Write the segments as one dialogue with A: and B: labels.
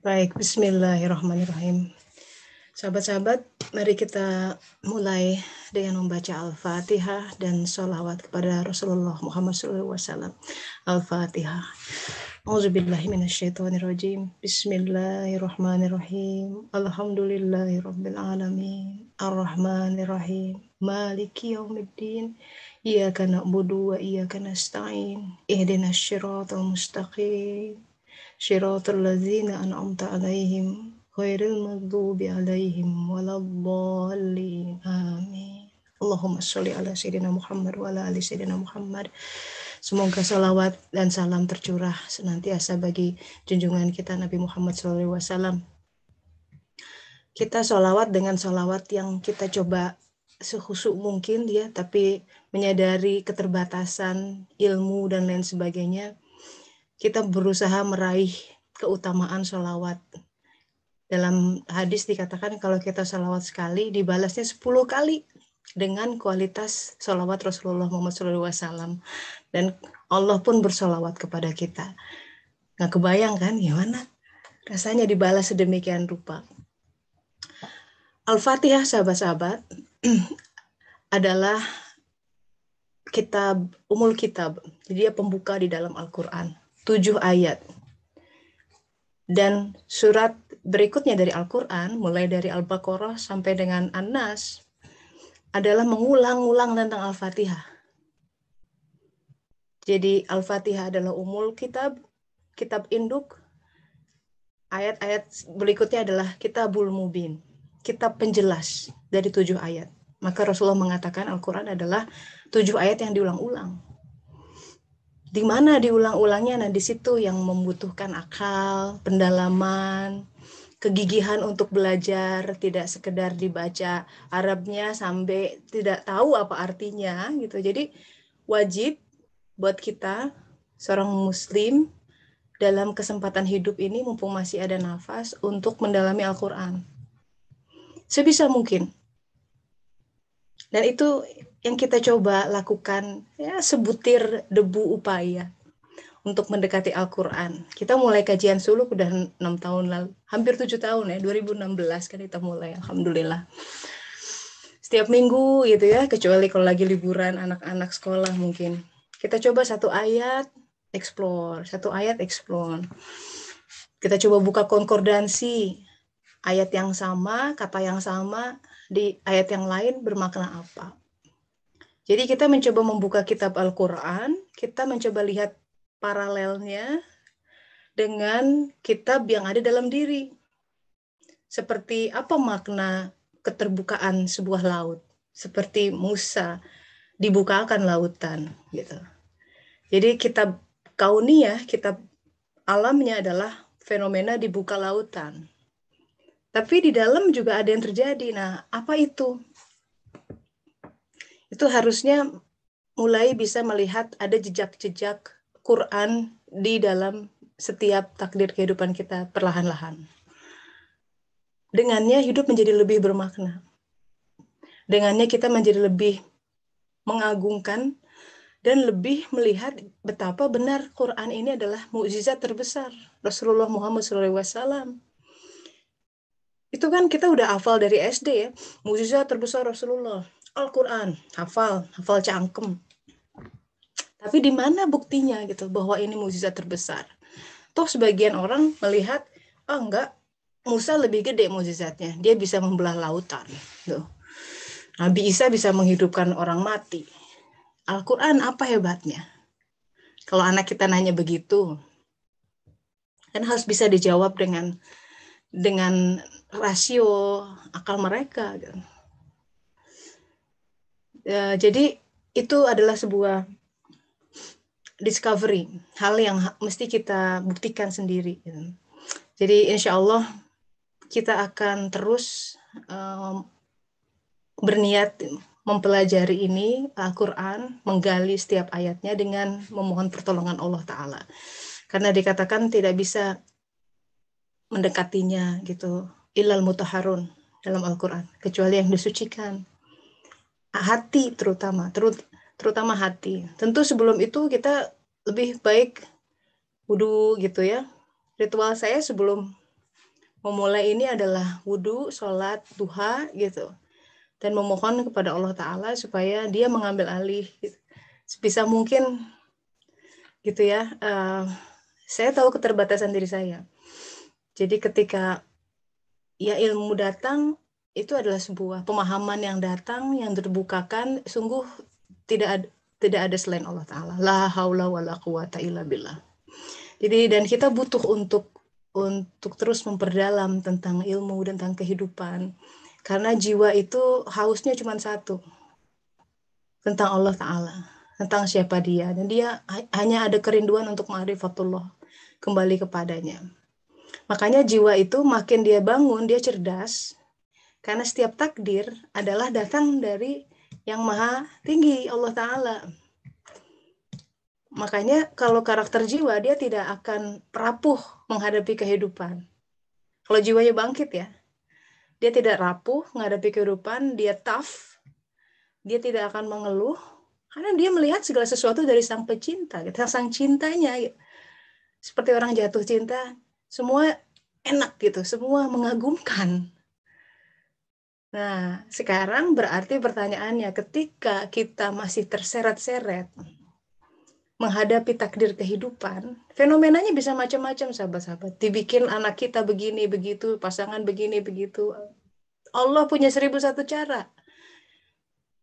A: Baik, bismillahirrahmanirrahim. Sahabat-sahabat, mari kita mulai dengan membaca Al-Fatihah dan sholawat kepada Rasulullah Muhammad SAW. Al-Fatihah. Auzubillahiminasyaitonirrajim. Bismillahirrahmanirrahim. Alhamdulillahirrabbilalamin. Ar-Rahmanirrahim. Maliki yaumiddin. Iyyaka na'budu wa iyyaka nasta'in. Ihdinas syiratal mustaqim. Syiratal ladzina an'amta 'alaihim ghairil maghdubi 'alaihim waladdallin. Amin. Allahumma sholli ala sayyidina Muhammad wa ala ali sayyidina Muhammad. Semoga salawat dan salam tercurah senantiasa bagi junjungan kita Nabi Muhammad SAW. Kita sholawat dengan sholawat yang kita coba sekhusuk mungkin ya, tapi menyadari keterbatasan ilmu dan lain sebagainya, kita berusaha meraih keutamaan sholawat. Dalam hadis dikatakan kalau kita sholawat sekali, dibalasnya 10 kali dengan kualitas sholawat Rasulullah Muhammad SAW. Dan Allah pun bersholawat kepada kita. Nggak kebayang kan gimana rasanya dibalas sedemikian rupa. Al-Fatihah, sahabat-sahabat, adalah kitab, umul kitab. Jadi dia pembuka di dalam Al-Quran. 7 ayat. Dan surat berikutnya dari Al-Quran, mulai dari Al-Baqarah sampai dengan An-Nas, adalah mengulang-ulang tentang Al-Fatihah. Jadi Al-Fatihah adalah umul kitab, kitab induk. Ayat-ayat berikutnya adalah Kitabul Mubin, kitab penjelas dari 7 ayat. Maka Rasulullah mengatakan Al-Quran adalah 7 ayat yang diulang-ulang. Di mana diulang-ulangnya? Nah, di situ yang membutuhkan akal, pendalaman, kegigihan untuk belajar, tidak sekedar dibaca Arabnya sampai tidak tahu apa artinya gitu. Jadi wajib buat kita seorang muslim dalam kesempatan hidup ini mumpung masih ada nafas untuk mendalami Al-Quran sebisa mungkin. Dan itu yang kita coba lakukan, ya, sebutir debu upaya untuk mendekati Al-Quran. Kita mulai kajian suluk udah 6 tahun lalu, hampir 7 tahun ya, 2016 kan kita mulai, alhamdulillah. Setiap minggu gitu ya, kecuali kalau lagi liburan anak-anak sekolah mungkin. Kita coba satu ayat, explore, satu ayat explore. Kita coba buka konkordansi, ayat yang sama, kata yang sama, di ayat yang lain bermakna apa. Jadi kita mencoba membuka kitab Al-Quran, kita mencoba lihat paralelnya dengan kitab yang ada dalam diri. Seperti apa makna keterbukaan sebuah laut. Seperti Musa dibukakan lautan. Gitu. Jadi kitab kauniyah, kitab alamnya adalah fenomena dibuka lautan. Tapi di dalam juga ada yang terjadi. Nah, apa itu? Itu harusnya mulai bisa melihat ada jejak-jejak Quran di dalam setiap takdir kehidupan kita perlahan-lahan. Dengannya hidup menjadi lebih bermakna. Dengannya kita menjadi lebih mengagungkan dan lebih melihat betapa benar Quran ini adalah mukjizat terbesar Rasulullah Muhammad SAW. Itu kan kita udah hafal dari SD ya, mukjizat terbesar Rasulullah, Al-Quran, hafal cangkem. Tapi di mana buktinya gitu bahwa ini mukjizat terbesar? Toh sebagian orang melihat, enggak, Musa lebih gede mukjizatnya, dia bisa membelah lautan. Tuh. Nabi Isa bisa menghidupkan orang mati. Al-Quran apa hebatnya? Kalau anak kita nanya begitu, kan harus bisa dijawab dengan rasio akal mereka. Jadi itu adalah sebuah discovery, hal yang mesti kita buktikan sendiri. Jadi insya Allah kita akan terus berniat mempelajari ini Al-Quran, menggali setiap ayatnya dengan memohon pertolongan Allah Ta'ala. Karena dikatakan tidak bisa mendekatinya gitu, illal mutahharun dalam Al-Quran, kecuali yang disucikan. Hati terutama hati. Tentu sebelum itu kita lebih baik wudu gitu ya. Ritual saya sebelum Memulai ini adalah wudhu, sholat, duha gitu. Dan memohon kepada Allah Ta'ala supaya dia mengambil alih. Gitu. Sebisa mungkin gitu ya. Saya tahu keterbatasan diri saya. Jadi ketika ya ilmu datang, itu adalah sebuah pemahaman yang datang, yang terbukakan, sungguh tidak ada selain Allah Ta'ala. La haula wa la quwata illa billah. Jadi dan kita butuh untuk terus memperdalam tentang ilmu, tentang kehidupan. Karena jiwa itu hausnya cuma satu, tentang Allah Ta'ala, tentang siapa dia. Dan dia hanya ada kerinduan untuk ma'rifatullah, kembali kepadanya. Makanya jiwa itu makin dia bangun, dia cerdas, karena setiap takdir adalah datang dari yang maha tinggi, Allah Ta'ala. Makanya kalau karakter jiwa, dia tidak akan rapuh menghadapi kehidupan. Kalau jiwanya bangkit ya, dia tidak rapuh menghadapi kehidupan, dia tough, dia tidak akan mengeluh, karena dia melihat segala sesuatu dari sang pecinta, sang cintanya. Seperti orang jatuh cinta, semua enak gitu, semua mengagumkan. Nah, sekarang berarti pertanyaannya, ketika kita masih terseret-seret menghadapi takdir kehidupan, fenomenanya bisa macam-macam, sahabat-sahabat. Dibikin anak kita begini, begitu, pasangan begini, begitu. Allah punya 1001 cara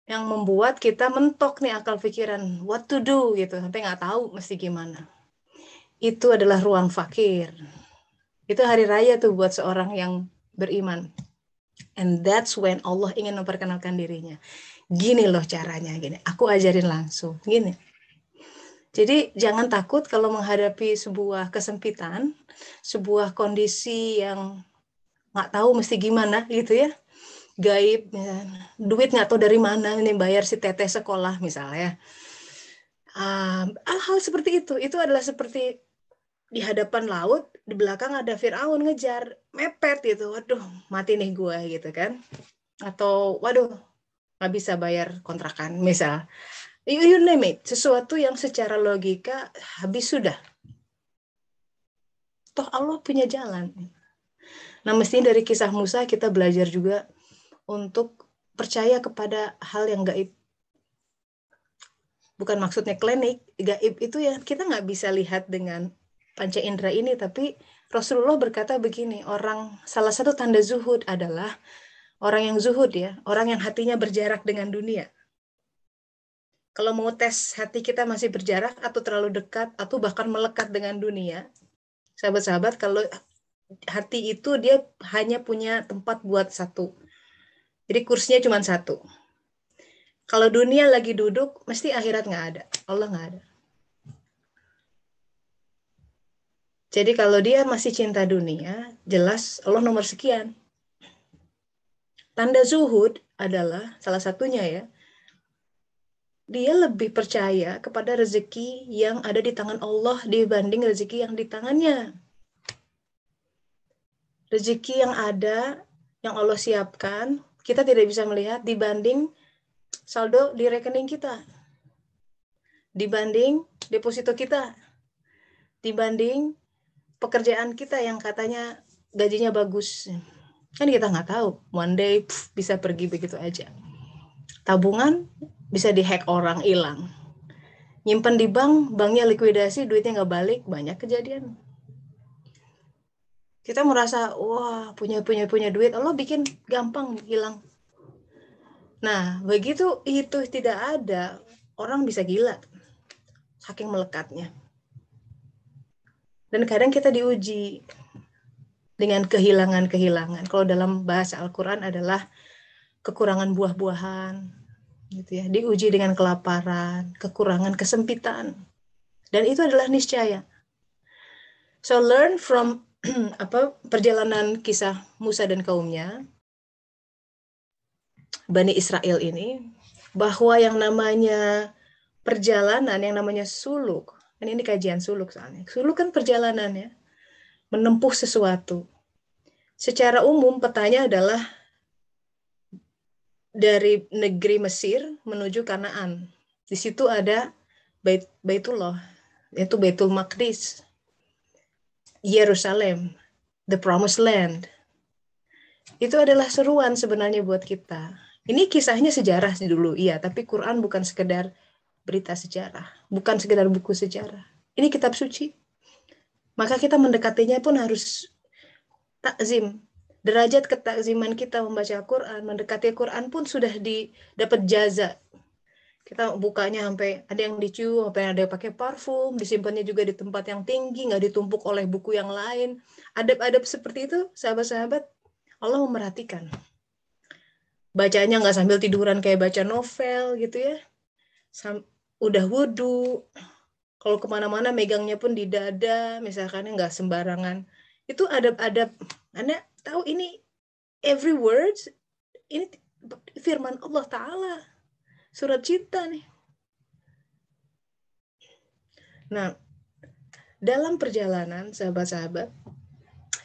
A: yang membuat kita mentok nih akal pikiran, what to do gitu, sampai nggak tahu mesti gimana. Itu adalah ruang fakir. Itu hari raya tuh buat seorang yang beriman. And that's when Allah ingin memperkenalkan dirinya. Gini loh caranya, gini. Aku ajarin langsung, gini. Jadi jangan takut kalau menghadapi sebuah kesempitan, sebuah kondisi yang nggak tahu mesti gimana gitu ya, gaib, ya. Duit nggak tahu dari mana ini bayar si teteh sekolah misalnya. Hal-hal seperti itu adalah seperti di hadapan laut, di belakang ada Firaun ngejar, mepet gitu, waduh mati nih gue gitu kan. Atau waduh nggak bisa bayar kontrakan misal. You name it, sesuatu yang secara logika habis sudah. Toh Allah punya jalan. Nah mestinya dari kisah Musa kita belajar juga untuk percaya kepada hal yang gaib. Bukan maksudnya klinik, gaib itu ya kita nggak bisa lihat dengan panca indera ini, tapi Rasulullah berkata begini, salah satu tanda zuhud adalah orang yang zuhud ya, orang yang hatinya berjarak dengan dunia. Kalau mau tes hati kita masih berjarak atau terlalu dekat atau bahkan melekat dengan dunia, sahabat-sahabat, kalau hati itu dia hanya punya tempat buat satu. Jadi kursinya cuma satu. Kalau dunia lagi duduk, mesti akhirat nggak ada. Allah nggak ada. Jadi kalau dia masih cinta dunia, jelas Allah nomor sekian. Tanda zuhud adalah salah satunya ya, dia lebih percaya kepada rezeki yang ada di tangan Allah dibanding rezeki yang di tangannya. Rezeki yang ada, yang Allah siapkan, kita tidak bisa melihat dibanding saldo di rekening kita, dibanding deposito kita, dibanding pekerjaan kita yang katanya gajinya bagus. Kan kita nggak tahu, one day bisa pergi begitu aja. Tabungan bisa dihack orang, hilang. Nyimpen di bank, banknya likuidasi, duitnya nggak balik, banyak kejadian. Kita merasa, wah punya duit, Allah bikin gampang hilang. Nah, begitu itu tidak ada, orang bisa gila, saking melekatnya. Dan kadang kita diuji dengan kehilangan-kehilangan. Kalau dalam bahasa Al-Quran adalah kekurangan buah-buahan, gitu ya. Diuji dengan kelaparan, kekurangan, kesempitan. Dan itu adalah niscaya. So learn from perjalanan kisah Musa dan kaumnya, Bani Israel ini, bahwa yang namanya perjalanan, yang namanya suluk, kan ini kajian suluk soalnya. Suluk kan perjalanan ya, menempuh sesuatu. Secara umum petanya adalah dari negeri Mesir menuju Kanaan. Di situ ada Baitullah, yaitu Baitul Maqdis, Yerusalem, the Promised Land. Itu adalah seruan sebenarnya buat kita. Ini kisahnya sejarah sih dulu, iya, tapi Quran bukan sekedar berita sejarah, bukan sekedar buku sejarah. Ini kitab suci. Maka kita mendekatinya pun harus takzim. Derajat ketakziman kita membaca Quran, mendekati Quran pun sudah dapat jaza. Kita bukanya sampai ada yang dicium, sampai ada yang pakai parfum, disimpannya juga di tempat yang tinggi, nggak ditumpuk oleh buku yang lain. Adab-adab seperti itu, sahabat-sahabat, Allah memerhatikan. Bacanya nggak sambil tiduran kayak baca novel gitu ya. Udah wudhu, kalau kemana-mana megangnya pun di dada, misalkan nggak sembarangan. Itu adab-adab. Anda tahu ini every words, ini firman Allah Ta'ala. Surat cinta nih. Nah, dalam perjalanan, sahabat-sahabat,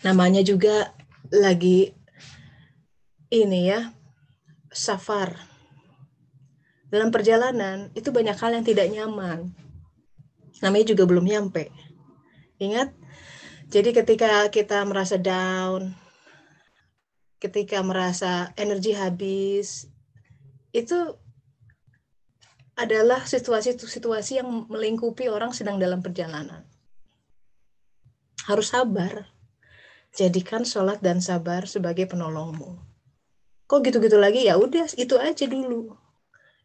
A: namanya juga lagi ini ya, safar. Dalam perjalanan, itu banyak hal yang tidak nyaman. Namanya juga belum nyampe. Ingat, jadi ketika kita merasa down, ketika merasa energi habis, itu adalah situasi-situasi yang melingkupi orang sedang dalam perjalanan. Harus sabar. Jadikan sholat dan sabar sebagai penolongmu. Kok gitu-gitu lagi? Ya udah, itu aja dulu.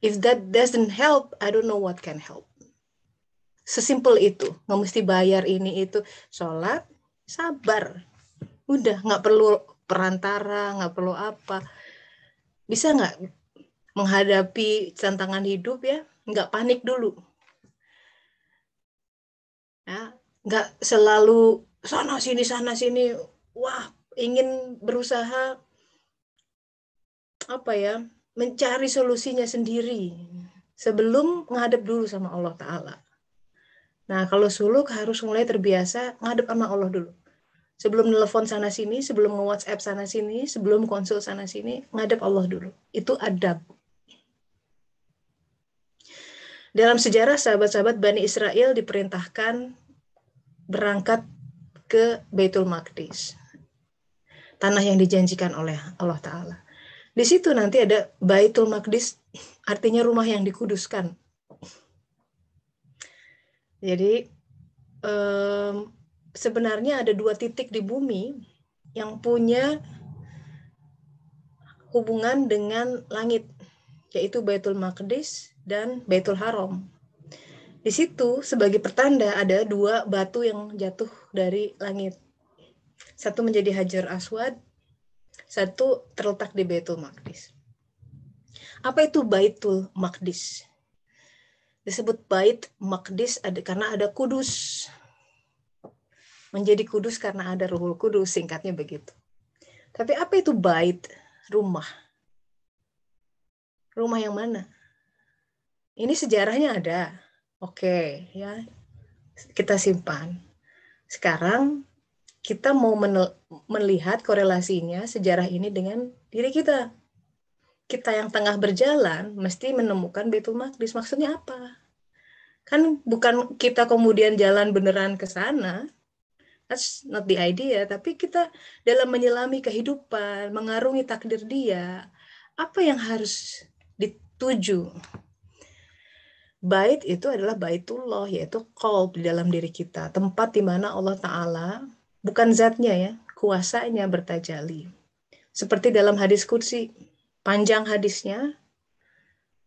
A: If that doesn't help, I don't know what can help. Sesimpel itu. Nggak mesti bayar ini itu. Sholat, sabar. Udah, nggak perlu perantara, nggak perlu apa. Bisa nggak menghadapi tantangan hidup ya? Nggak panik dulu. Ya, nggak selalu sana sini. Wah, ingin berusaha apa ya? Mencari solusinya sendiri sebelum ngadep dulu sama Allah Ta'ala. Nah, kalau suluk harus mulai terbiasa ngadep sama Allah dulu. Sebelum nelfon sana sini, sebelum nge-WhatsApp sana sini, sebelum konsul sana sini, ngadep Allah dulu. Itu adab. Dalam sejarah sahabat-sahabat Bani Israel diperintahkan berangkat ke Baitul Maqdis. Tanah yang dijanjikan oleh Allah Ta'ala. Di situ nanti ada Baitul Maqdis, artinya rumah yang dikuduskan. Jadi sebenarnya ada 2 titik di bumi yang punya hubungan dengan langit, yaitu Baitul Maqdis dan Baitul Haram. Di situ sebagai pertanda ada 2 batu yang jatuh dari langit. Satu menjadi Hajar Aswad, satu terletak di Baitul Maqdis. Apa itu Baitul Maqdis? Disebut Bait Maqdis karena ada kudus. Menjadi kudus karena ada Ruhul Kudus, singkatnya begitu. Tapi apa itu bait? Rumah. Rumah yang mana? Ini sejarahnya ada. Oke, ya. Kita simpan. Sekarang kita mau melihat korelasinya sejarah ini dengan diri kita. Kita yang tengah berjalan mesti menemukan Baitul Maqdis. Maksudnya apa? Kan bukan kita kemudian jalan beneran ke sana. That's not the idea. Tapi kita dalam menyelami kehidupan, mengarungi takdir dia, apa yang harus dituju? Bait itu adalah baitullah, yaitu qalb di dalam diri kita. Tempat di mana Allah Ta'ala, bukan zatnya ya, kuasanya bertajali. Seperti dalam hadis qudsi, panjang hadisnya,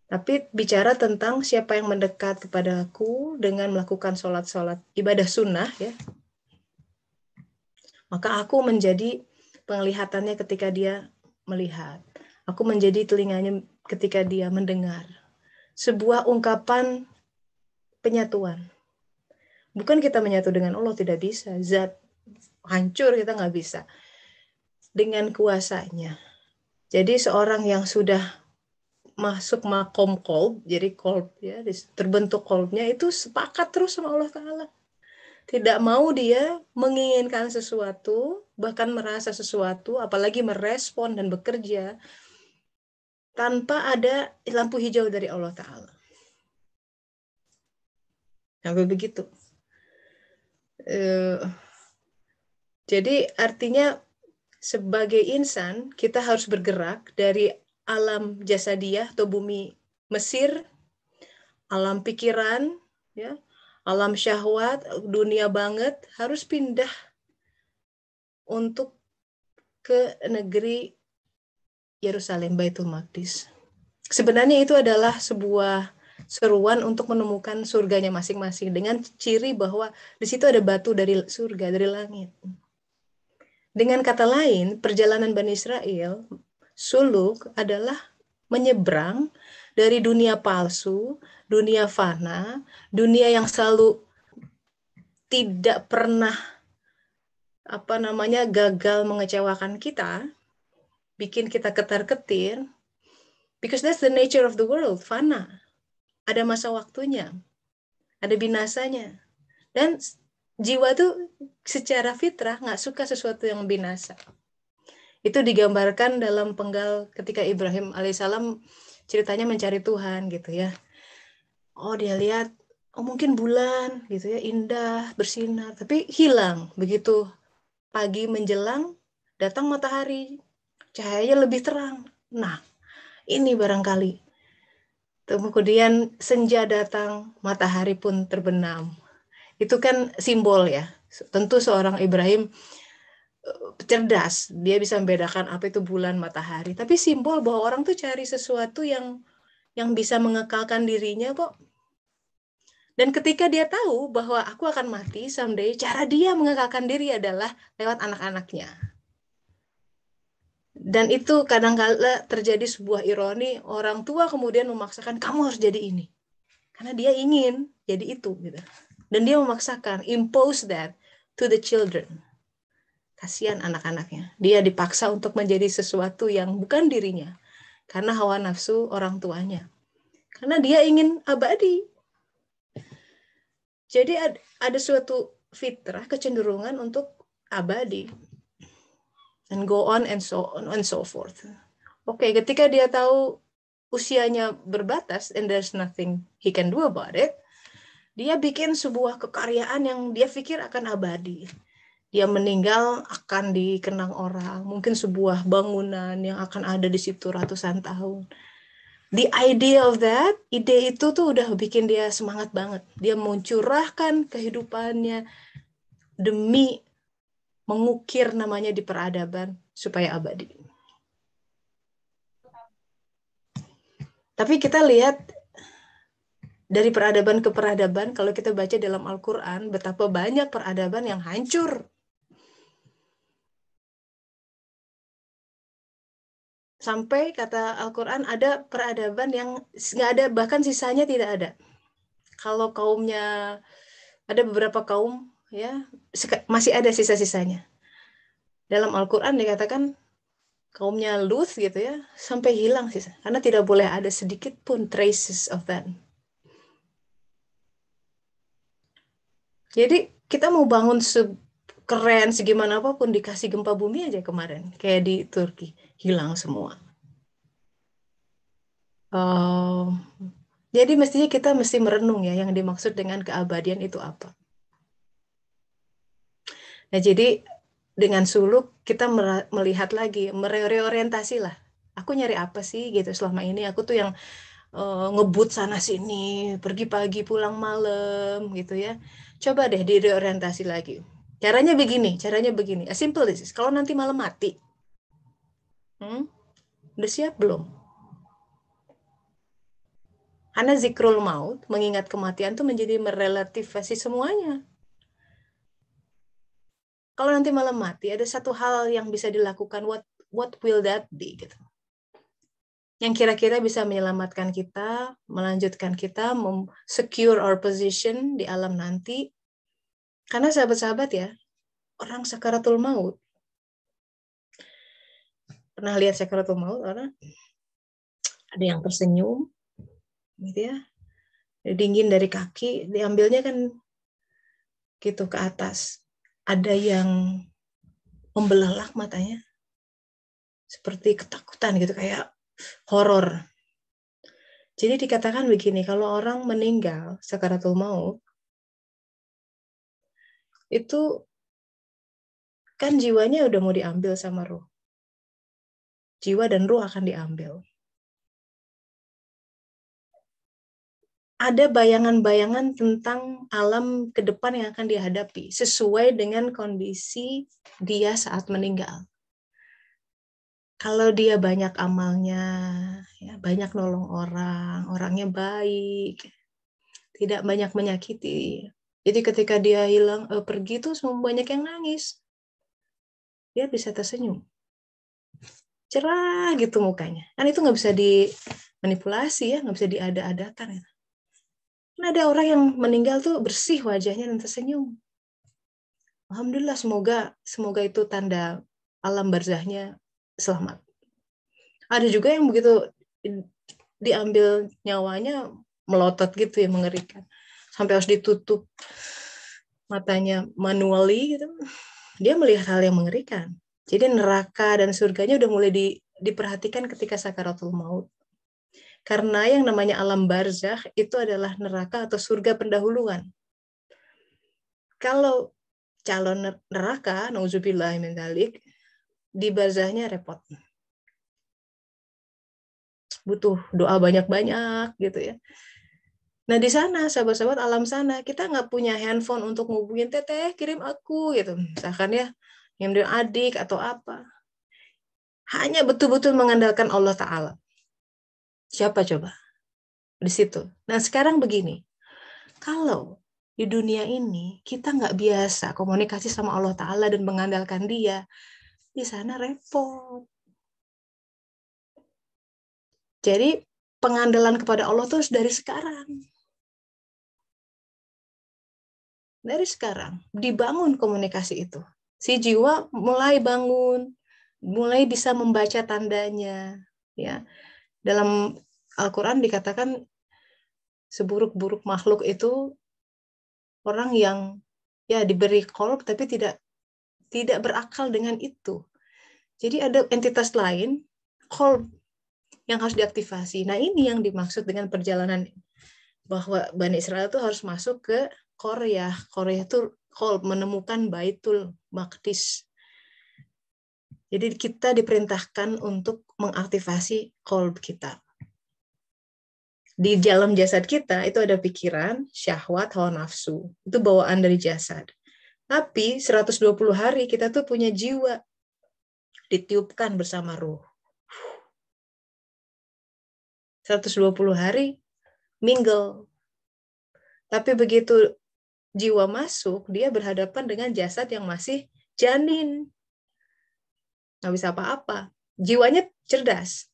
A: tapi bicara tentang siapa yang mendekat kepada aku dengan melakukan sholat-sholat ibadah sunnah ya, maka aku menjadi penglihatannya ketika dia melihat. Aku menjadi telinganya ketika dia mendengar. Sebuah ungkapan penyatuan. Bukan kita menyatu dengan Allah, tidak bisa. Zat hancur, kita nggak bisa. Dengan kuasanya. Jadi seorang yang sudah masuk makom kolb, jadi kolb ya, terbentuk kolbnya itu sepakat terus sama Allah Ta'ala. Tidak mau dia menginginkan sesuatu, bahkan merasa sesuatu, apalagi merespon dan bekerja tanpa ada lampu hijau dari Allah Ta'ala. Sampai begitu. Jadi artinya sebagai insan, kita harus bergerak dari alam jasadiyah atau bumi Mesir, alam pikiran, ya, alam syahwat, dunia banget, harus pindah untuk ke negeri Yerusalem, Baitul Maqdis. Sebenarnya itu adalah sebuah seruan untuk menemukan surganya masing-masing dengan ciri bahwa di situ ada batu dari surga, dari langit. Dengan kata lain, perjalanan Bani Israel, suluk adalah menyeberang dari dunia palsu, dunia fana, dunia yang selalu tidak pernah gagal mengecewakan kita, bikin kita ketar-ketir, because that's the nature of the world, fana. Ada masa waktunya, ada binasanya. Dan jiwa tuh secara fitrah nggak suka sesuatu yang binasa. Itu digambarkan dalam penggal ketika Ibrahim alaihissalam ceritanya mencari Tuhan gitu ya. Oh dia lihat, oh mungkin bulan gitu ya, indah, bersinar, tapi hilang. Begitu pagi menjelang, datang matahari, cahayanya lebih terang. Nah, ini barangkali. Kemudian senja datang, matahari pun terbenam. Itu kan simbol ya. Tentu seorang Ibrahim cerdas, dia bisa membedakan apa itu bulan, matahari. Tapi simbol bahwa orang tuh cari sesuatu yang bisa mengekalkan dirinya kok. Dan ketika dia tahu bahwa aku akan mati someday, cara dia mengekalkan diri adalah lewat anak-anaknya. Dan itu kadang-kala terjadi sebuah ironi, orang tua kemudian memaksakan kamu harus jadi ini. Karena dia ingin jadi itu gitu. Dan dia memaksakan, impose that to the children. Kasihan anak-anaknya. Dia dipaksa untuk menjadi sesuatu yang bukan dirinya. Karena hawa nafsu orang tuanya. Karena dia ingin abadi. Jadi ada suatu fitrah, kecenderungan untuk abadi. And go on and so forth. Oke, ketika dia tahu usianya berbatas and there's nothing he can do about it, dia bikin sebuah kekaryaan yang dia pikir akan abadi. Dia meninggal akan dikenang orang, mungkin sebuah bangunan yang akan ada di situ ratusan tahun. The idea of that, ide itu tuh udah bikin dia semangat banget. Dia mencurahkan kehidupannya demi mengukir namanya di peradaban supaya abadi. Tapi kita lihat dari peradaban ke peradaban, kalau kita baca dalam Al-Quran, betapa banyak peradaban yang hancur. Sampai kata Al-Quran ada peradaban yang nggak ada, bahkan sisanya tidak ada. Kalau kaumnya, ada beberapa kaum ya masih ada sisa-sisanya. Dalam Al-Quran dikatakan kaumnya Lut gitu ya, sampai hilang sisa. Karena tidak boleh ada sedikit pun traces of that. Jadi kita mau bangun keren segimana apapun, dikasih gempa bumi aja kemarin. Kayak di Turki, hilang semua. Jadi mestinya kita mesti merenung ya, yang dimaksud dengan keabadian itu apa. Nah jadi dengan suluk kita melihat lagi, mereorientasi lah. Aku nyari apa sih gitu selama ini? Aku tuh yang ngebut sana sini, pergi pagi pulang malam gitu ya. Coba deh direorientasi lagi. Caranya begini. As simple this. Kalau nanti malam mati, udah siap belum? Karena zikrul maut, mengingat kematian tuh menjadi merelativasi semuanya. Kalau nanti malam mati, ada satu hal yang bisa dilakukan, what will that be gitu. Yang kira-kira bisa menyelamatkan kita, melanjutkan kita, secure our position di alam nanti. Karena sahabat-sahabat ya, orang sakaratul maut, pernah lihat sakaratul maut, orang ada yang tersenyum, gitu ya, dingin dari kaki, diambilnya kan gitu ke atas. Ada yang membelalak matanya, seperti ketakutan gitu, kayak horor. Jadi dikatakan begini, kalau orang meninggal sakaratul maut, itu kan jiwanya udah mau diambil sama ruh. Jiwa dan ruh akan diambil. Ada bayangan-bayangan tentang alam ke depan yang akan dihadapi sesuai dengan kondisi dia saat meninggal. Kalau dia banyak amalnya, ya, banyak nolong orang, orangnya baik, tidak banyak menyakiti. Jadi ketika dia hilang, pergi tuh semua banyak yang nangis. Dia bisa tersenyum. Cerah gitu mukanya. Kan itu nggak bisa dimanipulasi ya, nggak bisa diada-adakan ya. Kan ada orang yang meninggal tuh bersih wajahnya dan tersenyum. Alhamdulillah, semoga itu tanda alam barzahnya selamat. Ada juga yang begitu diambil nyawanya melotot gitu ya, mengerikan. Sampai harus ditutup matanya manually gitu. Dia melihat hal yang mengerikan. Jadi neraka dan surganya udah mulai diperhatikan ketika sakaratul maut. Karena yang namanya alam barzah itu adalah neraka atau surga pendahuluan. Kalau calon neraka, nauzubillah min dzalik, di barzahnya repot. Butuh doa banyak-banyak gitu ya. Nah di sana, sahabat-sahabat alam sana, kita nggak punya handphone untuk ngubungin teteh, kirim aku gitu. Misalkan ya, yang adik atau apa. Hanya betul-betul mengandalkan Allah Ta'ala. Siapa coba? Di situ. Nah sekarang begini, kalau di dunia ini kita nggak biasa komunikasi sama Allah Ta'ala dan mengandalkan Dia, di sana repot. Jadi pengandalan kepada Allah terus dari sekarang. Dari sekarang dibangun komunikasi itu. Si jiwa mulai bangun, mulai bisa membaca tandanya. Ya, dalam Al-Quran dikatakan seburuk-buruk makhluk itu orang yang ya diberi qalb tapi tidak berakal dengan itu. Jadi ada entitas lain, qalb, yang harus diaktifasi. Nah ini yang dimaksud dengan perjalanan bahwa Bani Israel itu harus masuk ke Korea. Korea itu qalb, menemukan Baitul Maqdis. Jadi kita diperintahkan untuk mengaktifasi qalb kita. Di dalam jasad kita itu ada pikiran, syahwat, hawa nafsu. Itu bawaan dari jasad. Tapi 120 hari kita tuh punya jiwa. Ditiupkan bersama ruh. 120 hari mingle. Tapi begitu jiwa masuk, dia berhadapan dengan jasad yang masih janin. Nggak bisa apa-apa. Jiwanya cerdas.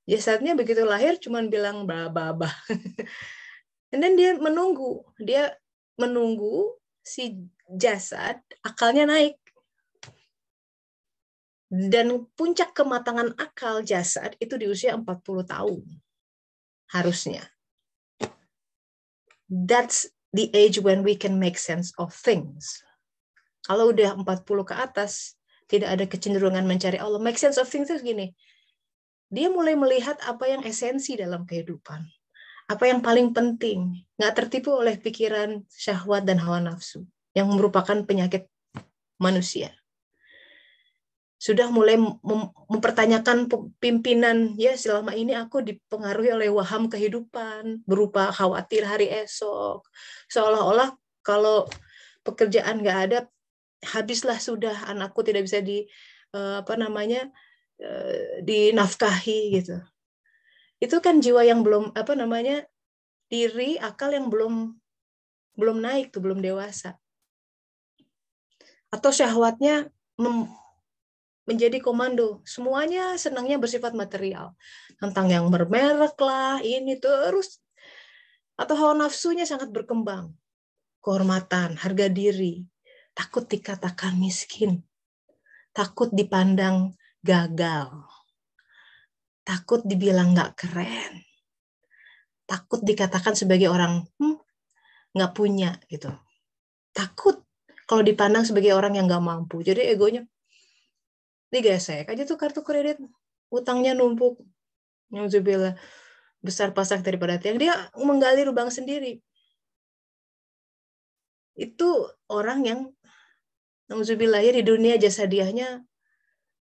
A: Jasadnya begitu lahir cuman bilang bah. Dan dia menunggu si jasad akalnya naik. Dan puncak kematangan akal jasad itu di usia 40 tahun. Harusnya. That's the age when we can make sense of things. Kalau udah 40 ke atas, tidak ada kecenderungan mencari Allah. Make sense of things itu gini. Dia mulai melihat apa yang esensi dalam kehidupan. Apa yang paling penting. Nggak tertipu oleh pikiran syahwat dan hawa nafsu. Yang merupakan penyakit manusia. Sudah mulai mempertanyakan pimpinan, ya selama ini aku dipengaruhi oleh waham kehidupan, berupa khawatir hari esok. Seolah-olah kalau pekerjaan nggak ada, habislah sudah, anakku tidak bisa dinafkahi gitu. Itu kan jiwa yang belum diri akal yang belum naik tuh, belum dewasa. Atau syahwatnya menjadi komando. Semuanya senangnya bersifat material. Tentang yang bermerek lah, ini terus. Atau hawa nafsunya sangat berkembang. Kehormatan, harga diri. Takut dikatakan miskin. Takut dipandang gagal. Takut dibilang nggak keren. Takut dikatakan sebagai orang nggak punya gitu. Takut kalau dipandang sebagai orang yang nggak mampu. Jadi egonya digesek aja tuh kartu kredit, utangnya numpuk, nauzubillah, besar pasak daripada tiang. Dia menggali lubang sendiri. Itu orang yang Nauzubillah, ya di dunia jasadiahnya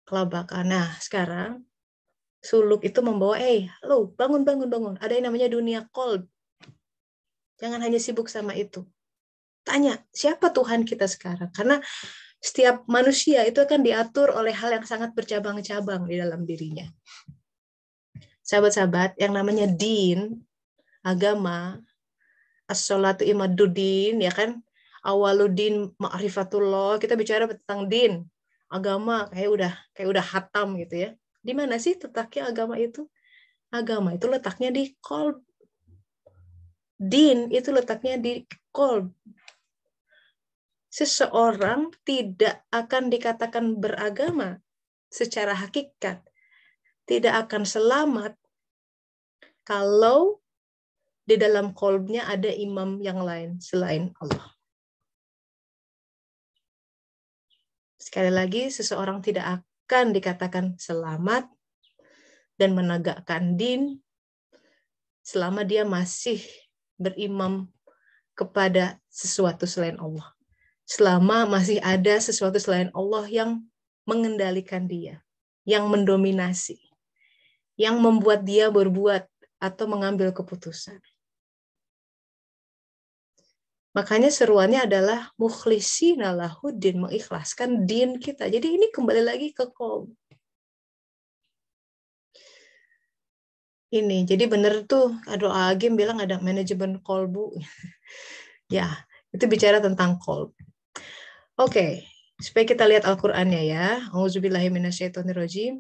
A: kelabakan. Nah, sekarang suluk itu membawa, lo bangun. Ada yang namanya dunia qalb. Jangan hanya sibuk sama itu. Tanya, siapa Tuhan kita sekarang? Karena setiap manusia itu akan diatur oleh hal yang sangat bercabang-cabang di dalam dirinya. Sahabat-sahabat, yang namanya din, agama, as-sholatu imaduddin, ya kan? Awaludin ma'rifatullah, kita bicara tentang din, agama, kayak udah hatam gitu ya. Di mana sih letaknya agama itu? Agama itu letaknya di qalb. Din itu letaknya di qalb. Seseorang tidak akan dikatakan beragama secara hakikat, tidak akan selamat kalau di dalam qalbnya ada imam yang lain selain Allah. Sekali lagi, seseorang tidak akan dikatakan selamat dan menegakkan din selama dia masih berimam kepada sesuatu selain Allah. Selama masih ada sesuatu selain Allah yang mengendalikan dia, yang mendominasi, yang membuat dia berbuat atau mengambil keputusan. Makanya seruannya adalah mukhlishina lahuddin, mengikhlaskan din kita. Jadi ini kembali lagi ke qalb. Ini, jadi benar tuh, doa Agim bilang ada manajemen qalbu. Ya, itu bicara tentang qalb. Oke, supaya kita lihat Al-Qur'annya ya. Auzubillahi minasyaitonirrajim.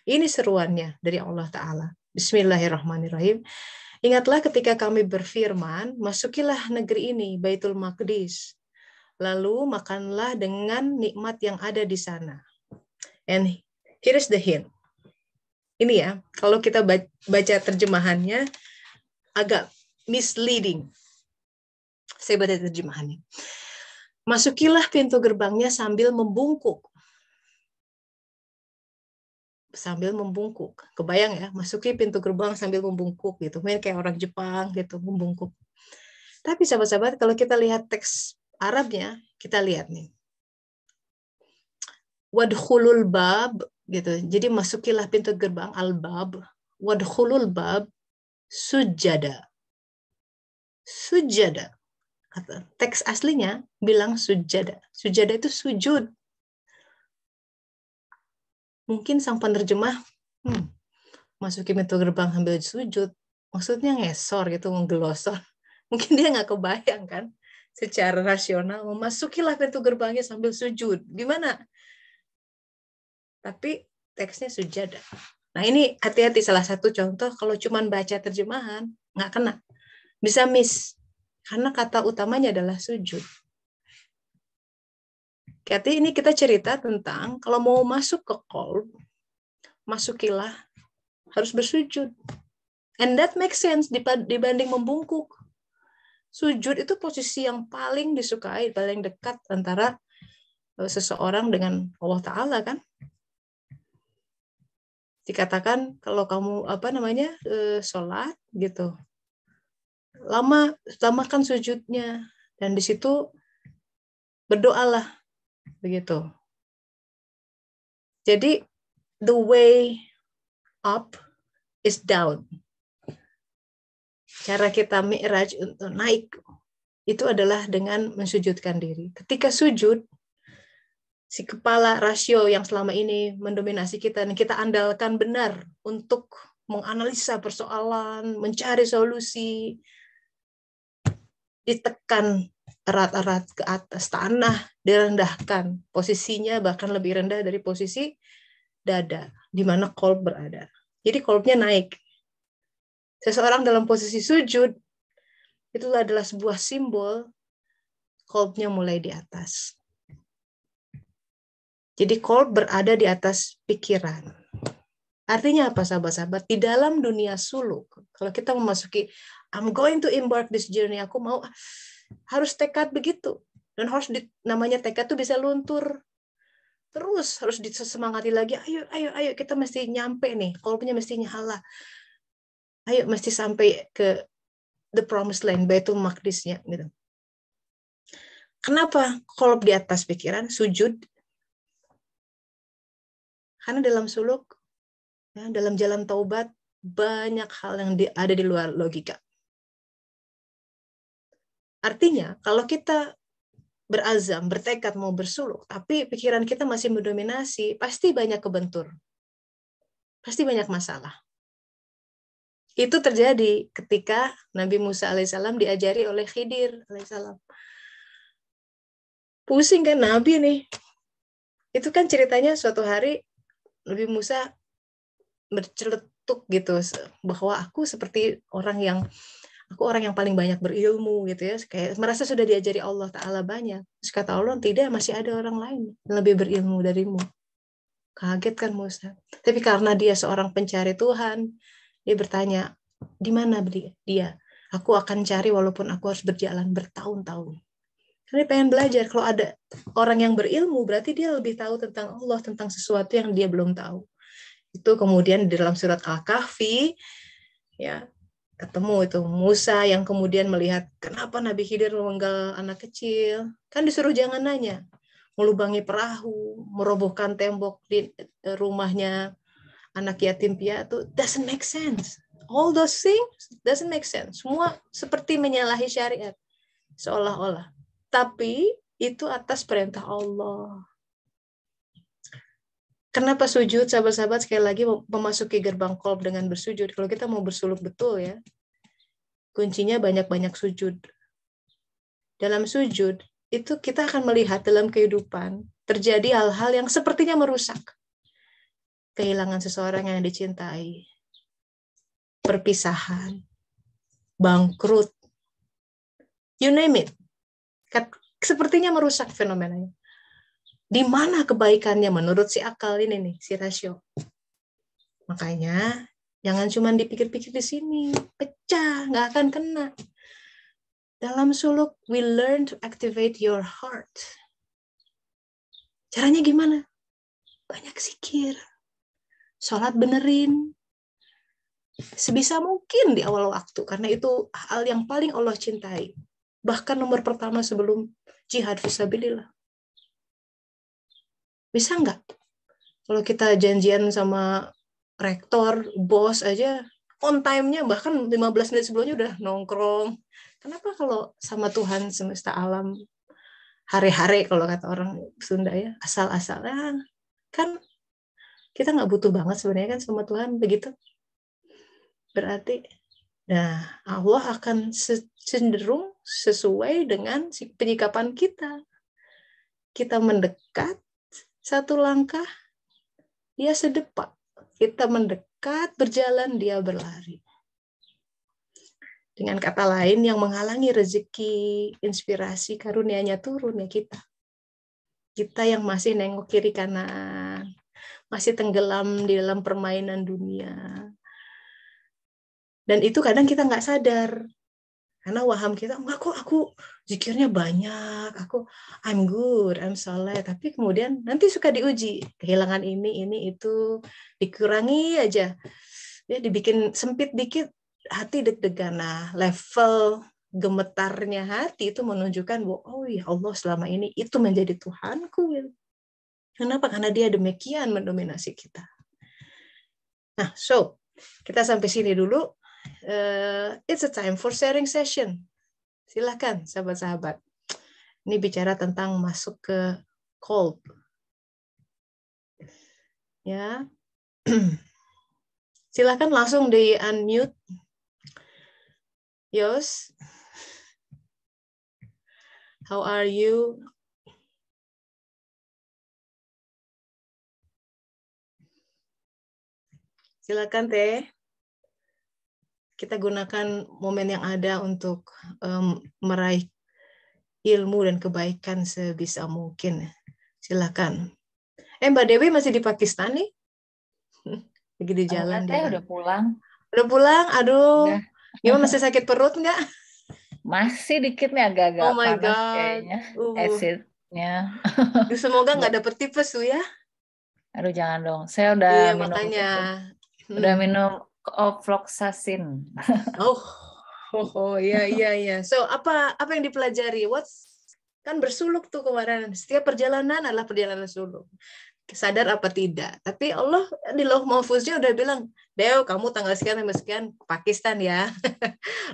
A: Ini seruannya dari Allah Ta'ala. Bismillahirrahmanirrahim. Ingatlah ketika kami berfirman, masukilah negeri ini, Baitul Maqdis. Lalu makanlah dengan nikmat yang ada di sana. And here is the hint. Ini ya, kalau kita baca terjemahannya agak misleading. Saya baca terjemahannya. Masukilah pintu gerbangnya sambil membungkuk. Sambil membungkuk. Kebayang ya, masuki pintu gerbang sambil membungkuk gitu. Mungkin kayak orang Jepang gitu, membungkuk. Tapi sahabat-sahabat, kalau kita lihat teks Arabnya, kita lihat nih. Wadkhulul bab gitu. Jadi masukilah pintu gerbang al-bab. Wadkhulul bab sujada. Sujada. Teks aslinya bilang sujada. Sujada itu sujud. Mungkin sang penerjemah masuki pintu gerbang sambil sujud. Maksudnya ngesor gitu, menggelosor. Mungkin dia nggak kebayang kan secara rasional. Memasukilah pintu gerbangnya sambil sujud. Gimana? Tapi teksnya sujada. Nah ini hati-hati, salah satu contoh kalau cuma baca terjemahan nggak kena. Bisa miss. Karena kata utamanya adalah sujud. Jadi ini kita cerita tentang kalau mau masuk ke qalb, masukilah harus bersujud. And that makes sense dibanding membungkuk. Sujud itu posisi yang paling disukai, paling dekat antara seseorang dengan Allah Ta'ala kan. Dikatakan kalau kamu sholat gitu, lamakan sujudnya, dan di situ berdoalah begitu. Jadi the way up is down. Cara kita mi'raj untuk naik itu adalah dengan mensujudkan diri. Ketika sujud, si kepala rasio yang selama ini mendominasi kita, dan kita andalkan benar untuk menganalisa persoalan, mencari solusi, ditekan erat-erat ke atas tanah, direndahkan. Posisinya bahkan lebih rendah dari posisi dada, di mana qalb berada. Jadi qalbnya naik. Seseorang dalam posisi sujud, itu adalah sebuah simbol qalbnya mulai di atas. Jadi qalb berada di atas pikiran. Artinya apa sahabat-sahabat? Di dalam dunia suluk, kalau kita memasuki I'm going to embark this journey, aku mau harus tekad begitu. Dan harus namanya tekad itu bisa luntur. Terus harus disemangati lagi, ayo kita mesti nyampe nih, qalbnya mesti nyala. Ayo mesti sampai ke the promised land, Baitul Maqdisnya gitu. Kenapa kolb di atas pikiran, sujud? Karena dalam suluk, ya, dalam jalan taubat, banyak hal yang ada di luar logika. Artinya, kalau kita berazam, bertekad mau bersuluk, tapi pikiran kita masih mendominasi, pasti banyak kebentur. Pasti banyak masalah. Itu terjadi ketika Nabi Musa alaihissalam diajari oleh Khidir alaihissalam. Pusing kan Nabi nih. Itu kan ceritanya suatu hari Nabi Musa berceletuk gitu bahwa aku seperti orang yang paling banyak berilmu gitu ya, kayak merasa sudah diajari Allah Ta'ala banyak. Terus kata Allah, tidak, masih ada orang lain yang lebih berilmu darimu. Kaget kan Musa. Tapi karena dia seorang pencari Tuhan, dia bertanya, di mana dia? Aku akan cari walaupun aku harus berjalan bertahun-tahun. Karena dia pengen belajar. Kalau ada orang yang berilmu, berarti dia lebih tahu tentang Allah, tentang sesuatu yang dia belum tahu. Itu kemudian di dalam surat Al-Kahfi, ya, ketemu itu Musa yang kemudian melihat kenapa Nabi Khidir memenggal anak kecil. Kan disuruh jangan nanya. Melubangi perahu, merobohkan tembok di rumahnya anak yatim piatu, doesn't make sense. All those things doesn't make sense. Semua seperti menyalahi syariat. Seolah-olah. Tapi itu atas perintah Allah. Kenapa sujud, sahabat-sahabat, sekali lagi memasuki gerbang kolb dengan bersujud. Kalau kita mau bersuluk betul ya, kuncinya banyak-banyak sujud. Dalam sujud, itu kita akan melihat dalam kehidupan terjadi hal-hal yang sepertinya merusak. Kehilangan seseorang yang dicintai, perpisahan, bangkrut, you name it. Sepertinya merusak fenomenanya. Di mana kebaikannya menurut si akal ini nih, si rasio. Makanya jangan cuma dipikir-pikir di sini, pecah, nggak akan kena. Dalam suluk, we learn to activate your heart. Caranya gimana? Banyak zikir. Sholat benerin. Sebisa mungkin di awal waktu, karena itu hal yang paling Allah cintai. Bahkan nomor pertama sebelum jihad fisabilillah. Bisa nggak? Kalau kita janjian sama rektor, bos aja, on time-nya bahkan 15 menit sebelumnya udah nongkrong. Kenapa kalau sama Tuhan semesta alam, hare-hare kalau kata orang Sunda ya, asal-asalan. Kan kita nggak butuh banget sebenarnya kan sama Tuhan begitu. Berarti, nah Allah akan cenderung sesuai dengan penyikapan kita. Kita mendekat satu langkah, dia sedepak. Kita mendekat, berjalan, dia berlari. Dengan kata lain, yang menghalangi rezeki, inspirasi, karunia-Nya turun ya kita. Kita yang masih nengok kiri kanan, masih tenggelam di dalam permainan dunia. Dan itu kadang kita nggak sadar. Karena waham kita, enggak kok aku zikirnya banyak, I'm good, I'm soleh. Tapi kemudian nanti suka diuji. Kehilangan ini, itu. Dikurangi aja. Ya, dibikin sempit dikit, hati deg-degan. Nah, level gemetarnya hati itu menunjukkan bahwa, oh ya Allah selama ini itu menjadi Tuhanku. Kenapa? Karena dia demikian mendominasi kita. Nah, so, kita sampai sini dulu. It's a time for sharing session. Silakan sahabat-sahabat. Ini bicara tentang masuk ke kolb. Ya. Silakan langsung di unmute. Yos. How are you? Silakan Teh. Kita gunakan momen yang ada untuk meraih ilmu dan kebaikan sebisa mungkin. Silakan. Mbak Dewi masih di Pakistan nih? Lagi di jalan.
B: Udah pulang.
A: Udah pulang? Aduh. Udah. Gimana, masih sakit perut nggak?
B: Masih dikit nih, agak-agak
A: oh my
B: panas
A: God.
B: kayaknya. Acidnya.
A: Semoga nggak dapet tipes tuh ya.
B: Aduh jangan dong. Saya udah minum.
A: Makanya.
B: Udah minum ofloxacin.
A: Oh, iya. So apa yang dipelajari? Kan bersuluk tuh kemarin. Setiap perjalanan adalah perjalanan suluk. Sadar apa tidak. Tapi Allah di Lauh Mahfuznya udah bilang, Deo, kamu tanggal sekian sampai sekian Pakistan ya.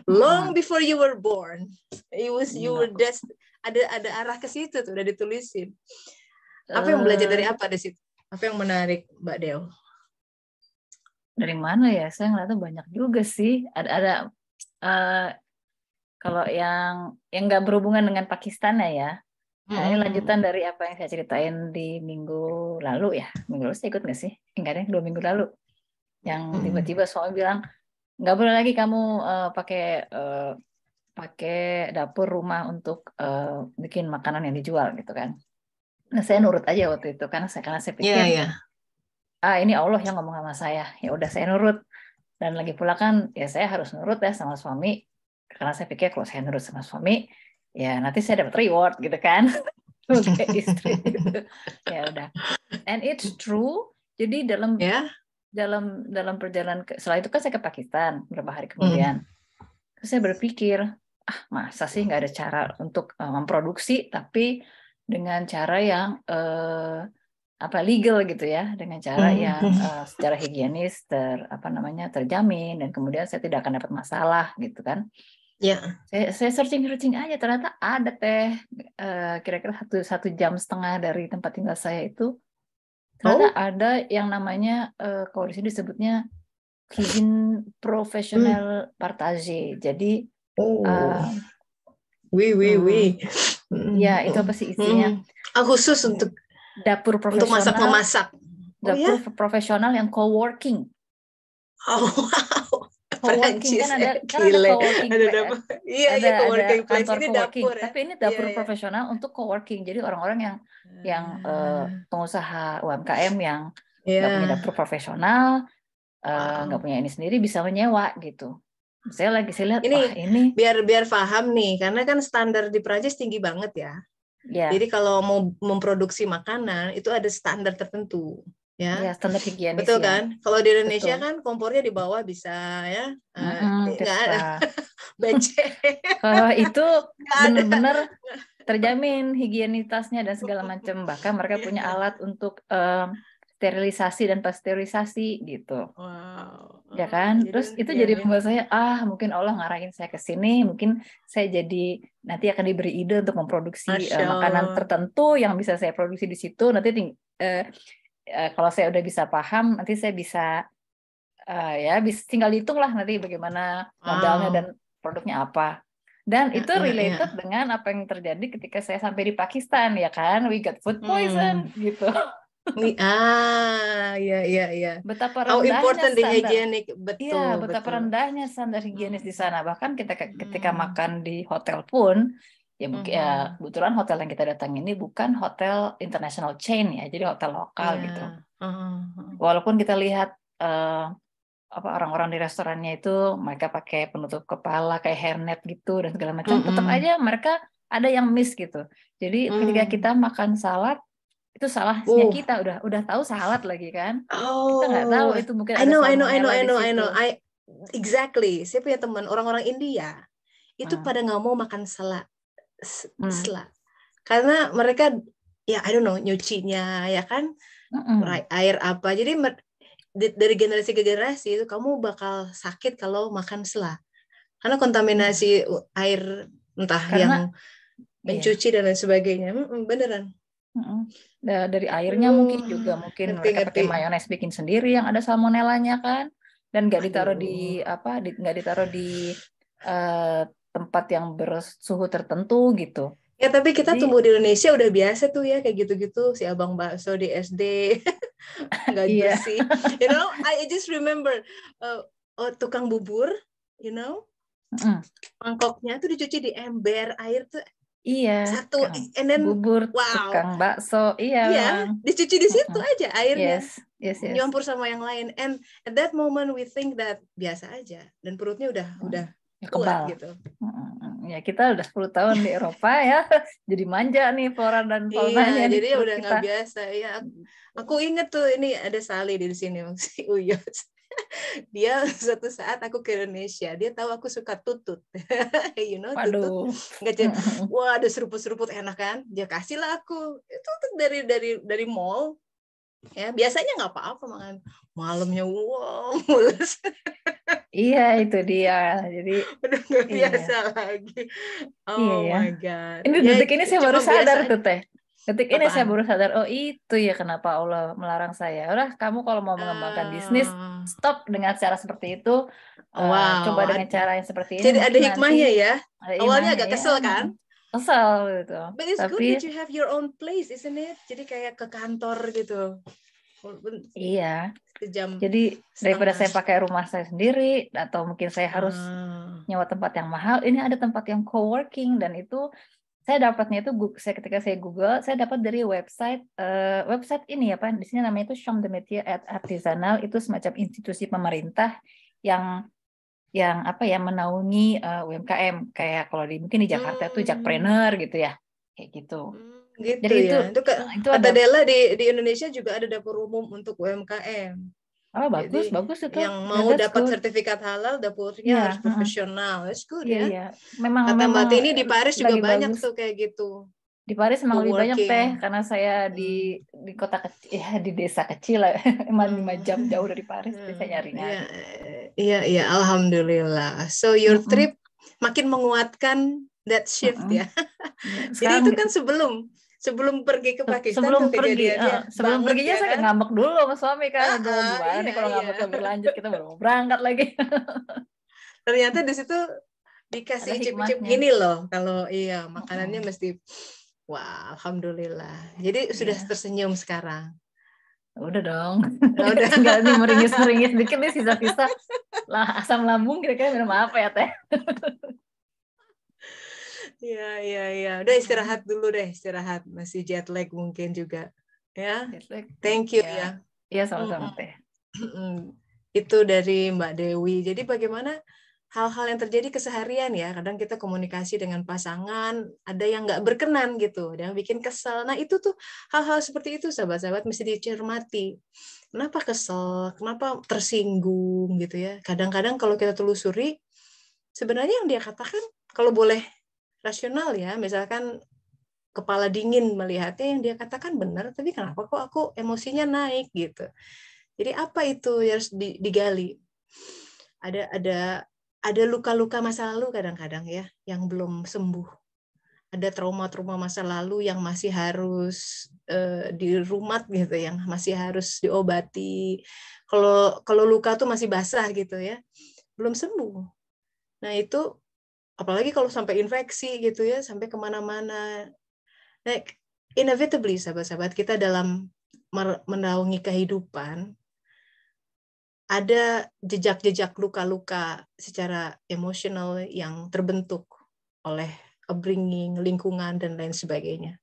A: Long before you were born. You were ada arah ke situ tuh, udah ditulisin. Apa yang belajar dari apa di situ? Apa yang menarik, Mbak Deo?
B: Dari mana ya? Saya ngeliatnya banyak juga sih. Ada kalau yang nggak berhubungan dengan Pakistan ya. Nah, ini lanjutan dari apa yang saya ceritain di minggu lalu ya. Minggu lalu saya ikut nggak sih? Enggak deh, 2 minggu lalu. Yang tiba-tiba suami bilang, nggak boleh lagi kamu pakai dapur rumah untuk bikin makanan yang dijual gitu kan. Nah, saya nurut aja waktu itu karena saya pikir, ini Allah yang ngomong sama saya. Ya udah saya nurut. Dan lagi pula kan ya saya harus nurut ya sama suami. Karena saya pikir kalau saya nurut sama suami, ya nanti saya dapat reward gitu kan. Sebagai istri gitu. Ya udah. And it's true. Jadi dalam perjalanan setelah itu kan saya ke Pakistan beberapa hari kemudian. Terus saya berpikir, masa sih nggak ada cara untuk memproduksi tapi dengan cara yang legal gitu ya, dengan cara yang secara higienis terjamin dan kemudian saya tidak akan dapat masalah gitu kan. Saya searching aja, ternyata ada kira-kira 1,5 jam dari tempat tinggal saya itu ternyata ada yang namanya kalau di sini disebutnya cuisine professionnel partagée. Jadi ya itu apa sih isinya?
A: Khusus untuk
B: dapur profesional,
A: untuk memasak.
B: Dapur profesional yang co-working. Co-working kan ada co-working place. Ada kantor co-working. Tapi ini dapur profesional untuk co-working. Jadi orang-orang yang pengusaha UMKM yang nggak punya dapur profesional, nggak punya ini sendiri bisa menyewa gitu. Saya lihat ini
A: biar paham nih, karena kan standar di Prancis tinggi banget ya. Jadi kalau mau memproduksi makanan itu ada standar tertentu, ya.
B: Standar higienis.
A: Betul kan? Kalau di Indonesia kan kompornya di bawah bisa ya, nggak ada becek.
B: Kalau itu benar-benar terjamin higienitasnya dan segala macam. Bahkan mereka punya alat untuk sterilisasi dan pasteurisasi gitu. Ya kan? Terus itu jadi membuat saya mungkin Allah ngarahin saya ke sini, mungkin saya jadi nanti akan diberi ide untuk memproduksi makanan tertentu yang bisa saya produksi di situ. Nanti kalau saya udah bisa paham, nanti saya bisa tinggal hitung lah nanti bagaimana modalnya dan produknya apa. Dan itu related dengan apa yang terjadi ketika saya sampai di Pakistan, ya kan? We got food poison gitu.
A: Iya.
B: Betapa rendahnya
A: higienik, betul.
B: Betapa rendahnya standar higienis di sana. Bahkan ketika makan di hotel pun, ya kebetulan hotel yang kita datangi ini bukan hotel international chain ya, jadi hotel lokal gitu. Walaupun kita lihat orang-orang di restorannya itu mereka pakai penutup kepala kayak hairnet gitu dan segala macam, tetap aja mereka ada yang miss gitu. Jadi ketika kita makan salad, itu salahnya kita udah tahu salad lagi kan, kita nggak tahu itu mungkin ada salmonella di situ.
A: Exactly. Saya punya teman orang-orang India itu pada nggak mau makan salad karena mereka I don't know nyucinya ya kan, air apa, jadi dari generasi ke generasi itu kamu bakal sakit kalau makan selak karena kontaminasi air entah yang mencuci dan lain sebagainya. Beneran.
B: Dari airnya mungkin mereka pakai mayones bikin sendiri yang ada salmonellanya kan, dan nggak ditaruh di tempat yang bersuhu tertentu gitu.
A: Ya tapi kita tumbuh di Indonesia udah biasa tuh ya kayak gitu-gitu, si abang bakso di SD nggak bersih. I just remember tukang bubur, mangkoknya tuh dicuci di ember air tuh. Satu, and then
B: bubur, tukang bakso,
A: dicuci di situ aja airnya, nyampur sama yang lain, and at that moment we think that biasa aja, dan perutnya udah kuat gitu.
B: Ya kita udah 10 tahun di Eropa ya, jadi manja nih flora dan faunanya.
A: Jadi udah nggak biasa ya. Aku inget tuh ini ada Sally di sini si Uyos. Dia suatu saat aku ke Indonesia, dia tahu aku suka tutut. You know, tutut. Wah, ada seruput-seruput enak kan? Dia kasihlah aku. Tutut dari mall. Ya, biasanya nggak apa-apa makan. Malamnya wow, mulus.
B: Iya, itu dia. Jadi
A: udah nggak biasa lagi. Oh
B: iya.
A: my God.
B: Ini
A: Ya,
B: detik ini saya baru sadar tuh Teh. Detik ini saya
A: apaan?
B: baru sadar, oh itu ya kenapa Allah melarang saya. Udah, kamu kalau mau mengembangkan bisnis, stop dengan cara seperti itu.
A: Wow.
B: Coba dengan cara yang seperti ini,
A: Jadi ada
B: mungkin
A: hikmahnya
B: nanti
A: ya.
B: ada
A: Awalnya
B: imahnya
A: agak
B: ya.
A: kesel kan?
B: Kesel gitu.
A: But it's good
B: Tapi
A: that you have your own place, isn't it? Jadi kayak ke kantor gitu.
B: iya.
A: Sejam
B: Jadi daripada saya pakai rumah saya sendiri, atau mungkin saya harus nyewa tempat yang mahal, ini ada tempat yang co-working, dan itu saya dapatnya itu ketika saya Google, saya dapat dari website ini apa di sini namanya itu Chambre de Métiers et Artisanal, itu semacam institusi pemerintah yang apa ya menaungi UMKM, kayak kalau mungkin di Jakarta itu Jakpreneur gitu ya, kayak gitu.
A: Gitu
B: Jadi
A: ya. Itu kata
B: ada
A: Della di Indonesia juga ada dapur umum untuk UMKM.
B: bagus
A: Jadi
B: itu.
A: yang mau dapat sertifikat halal dapurnya harus profesional. It's good ya.
B: Iya. Memang
A: Kata Mbak Tini di Paris juga banyak
B: bagus.
A: tuh kayak gitu.
B: Di Paris memang lebih banyak Teh, karena saya di kota kecil, ya di desa kecil lah, emang 5 jam jauh dari Paris, jadi saya nyari-nyari.
A: Iya, alhamdulillah. So your trip makin menguatkan that shift ya. Jadi itu kan sebelum pergi ke Pakistan tuh kejadiannya.
B: Sebelum perginya
A: ya,
B: saya
A: kan?
B: ngambek dulu sama suami kan, aduh gimana nih kalau ngambek lebih lanjut, kita baru mau berangkat lagi.
A: Ternyata di situ dikasih icip-icip gini loh, kalau makanannya mesti, wah alhamdulillah. Jadi sudah tersenyum sekarang.
B: Udah dong, tinggal nih meringis dikit nih, sisa-sisa lah asam lambung, kira-kira minum apa ya Teh?
A: Iya. Udah istirahat dulu deh, masih jet lag mungkin juga. Ya. Thank you ya.
B: Iya, sama-sama Teh.
A: Itu dari Mbak Dewi. Jadi bagaimana hal-hal yang terjadi keseharian ya, kadang kita komunikasi dengan pasangan, ada yang nggak berkenan gitu, ada yang bikin kesel. Nah itu tuh hal-hal seperti itu sahabat-sahabat mesti dicermati. Kenapa kesel, kenapa tersinggung gitu ya. Kadang-kadang kalau kita telusuri, sebenarnya yang dia katakan, kalau boleh rasional ya, misalkan kepala dingin melihatnya, yang dia katakan benar, tapi kenapa kok aku emosinya naik gitu. Jadi apa itu yang harus digali. Ada luka-luka masa lalu kadang-kadang ya yang belum sembuh. Ada trauma-trauma masa lalu yang masih harus dirumat gitu, yang masih harus diobati. Kalau luka tuh masih basah gitu ya, belum sembuh. Nah itu apalagi kalau sampai infeksi gitu ya, sampai kemana-mana. Nah, inevitably sahabat-sahabat kita dalam menaungi kehidupan, ada jejak-jejak luka-luka secara emosional yang terbentuk oleh upbringing, lingkungan, dan lain sebagainya.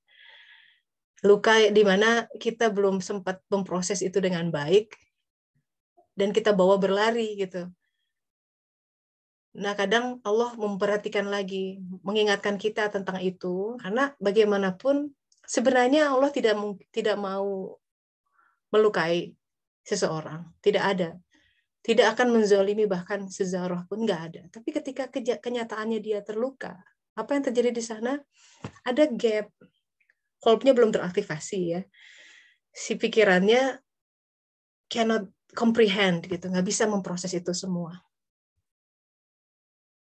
A: Luka di mana kita belum sempat memproses itu dengan baik, dan kita bawa berlari gitu. Nah, kadang Allah memperhatikan lagi, mengingatkan kita tentang itu, karena bagaimanapun sebenarnya Allah tidak mau melukai seseorang, tidak ada. Tidak akan menzalimi bahkan sezarah pun nggak ada. Tapi ketika kenyataannya dia terluka, apa yang terjadi di sana? Ada gap. Kolbnya belum teraktivasi ya. Si pikirannya cannot comprehend gitu, nggak bisa memproses itu semua.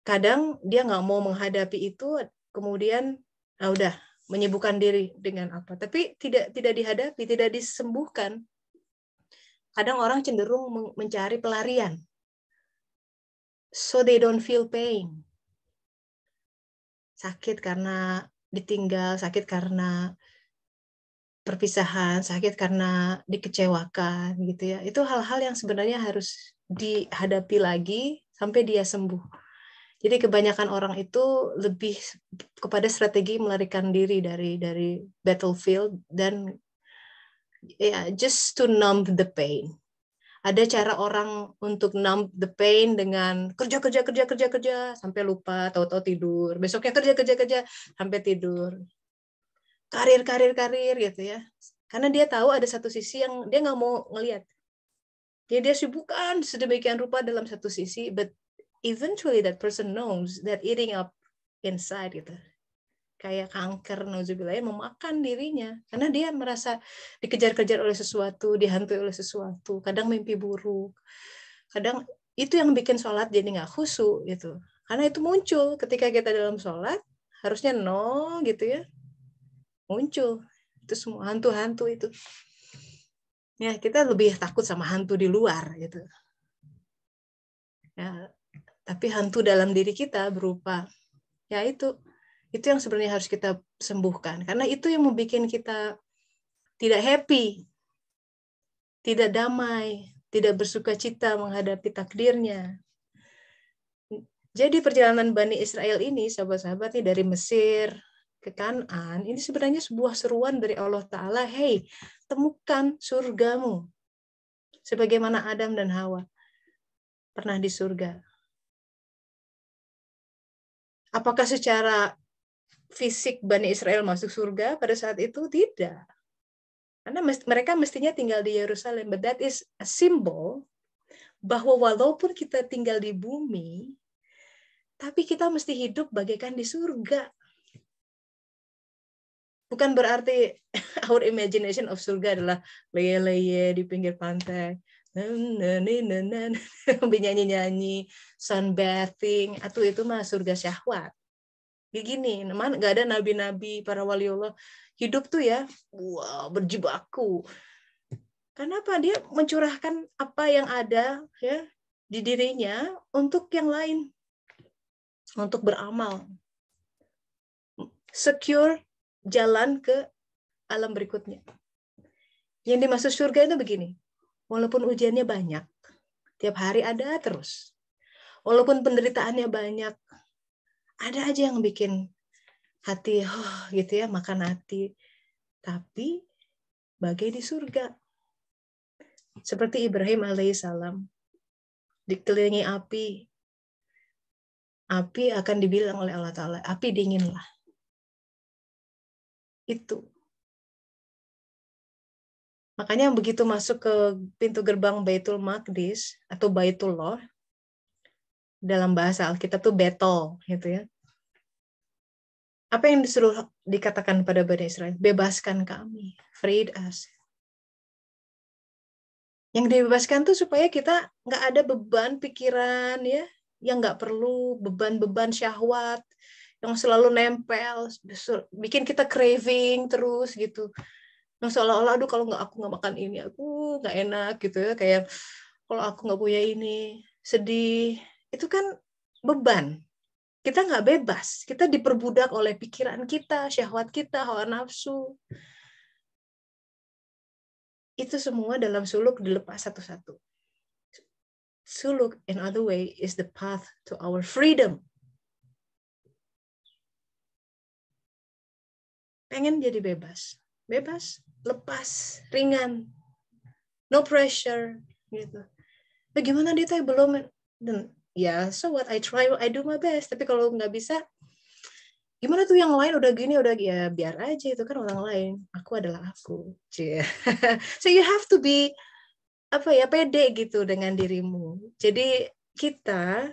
A: Kadang dia nggak mau menghadapi itu, kemudian udah menyibukkan diri dengan apa. Tapi tidak dihadapi, tidak disembuhkan. Kadang orang cenderung mencari pelarian. So they don't feel pain. Sakit karena ditinggal, sakit karena perpisahan, sakit karena dikecewakan gitu ya. Itu hal-hal yang sebenarnya harus dihadapi lagi sampai dia sembuh. Jadi kebanyakan orang itu lebih kepada strategi melarikan diri dari battlefield dan just to numb the pain. Ada cara orang untuk numb the pain dengan kerja sampai lupa, tahu-tahu tidur. Besoknya kerja sampai tidur. Karir gitu ya. Karena dia tahu ada satu sisi yang dia nggak mau ngelihat. Jadi dia sibukkan sedemikian rupa dalam satu sisi, but eventually that person knows that eating up inside gitu. Kayak kanker, nauzubillah, memakan dirinya. Karena dia merasa dikejar-kejar oleh sesuatu, dihantui oleh sesuatu. Kadang mimpi buruk. Kadang itu yang bikin sholat jadi nggak khusyuk gitu. Karena itu muncul ketika kita dalam sholat, harusnya no gitu ya. Muncul. Itu semua hantu-hantu itu. Ya, kita lebih takut sama hantu di luar gitu. Ya, tapi hantu dalam diri kita berupa ya itu yang sebenarnya harus kita sembuhkan, karena itu yang membuat kita tidak happy, tidak damai, tidak bersuka cita menghadapi takdirnya. Jadi perjalanan Bani Israel ini, sahabat-sahabat, ini dari Mesir ke Kanaan, ini sebenarnya sebuah seruan dari Allah Ta'ala, hey, temukan surgamu, sebagaimana Adam dan Hawa pernah di surga. Apakah secara fisik Bani Israel masuk surga pada saat itu? Tidak. Karena mereka mestinya tinggal di Yerusalem. But that is a symbol bahwa walaupun kita tinggal di bumi, tapi kita mesti hidup bagaikan di surga. Bukan berarti our imagination of surga adalah leye-leye di pinggir pantai, nyanyi-nyanyi, sunbathing, atau itu mah surga syahwat. Gini, nggak ada nabi-nabi, para wali Allah hidup tuh ya, wow, berjibaku. Kenapa? Dia mencurahkan apa yang ada ya di dirinya untuk yang lain, untuk beramal, secure jalan ke alam berikutnya. Yang dimaksud surga itu begini, walaupun ujiannya banyak, tiap hari ada terus, walaupun penderitaannya banyak, ada aja yang bikin hati gitu ya, makan hati. Tapi bagai di surga. Seperti Ibrahim alaihissalam dikelilingi api. Api akan dibilang oleh Allah Ta'ala, api dinginlah. Itu. Makanya begitu masuk ke pintu gerbang Baitul Maqdis atau Baitullah, dalam bahasa Alkitab itu Betel gitu ya. Apa yang disuruh dikatakan pada Bani Israel? Bebaskan kami, freed us. Yang dibebaskan tuh supaya kita nggak ada beban pikiran ya, yang nggak perlu, beban-beban syahwat yang selalu nempel, bikin kita craving terus gitu. Yang seolah-olah, aduh kalau aku nggak makan ini, aku nggak enak gitu ya. Kayak kalau aku nggak punya ini, sedih. Itu kan beban. Kita nggak bebas. Kita diperbudak oleh pikiran kita, syahwat kita, hawa nafsu. Itu semua dalam suluk dilepas satu-satu. Suluk, in other way, is the path to our freedom. Pengen jadi bebas. Bebas, lepas, ringan. No pressure. Gitu. Bagaimana dia tuh belum? Dan ya, so what, I try, I do my best. Tapi kalau nggak bisa, gimana tuh yang lain udah gini, udah ya biar aja, itu kan orang lain. Aku adalah aku. So you have to be pede gitu dengan dirimu. Jadi kita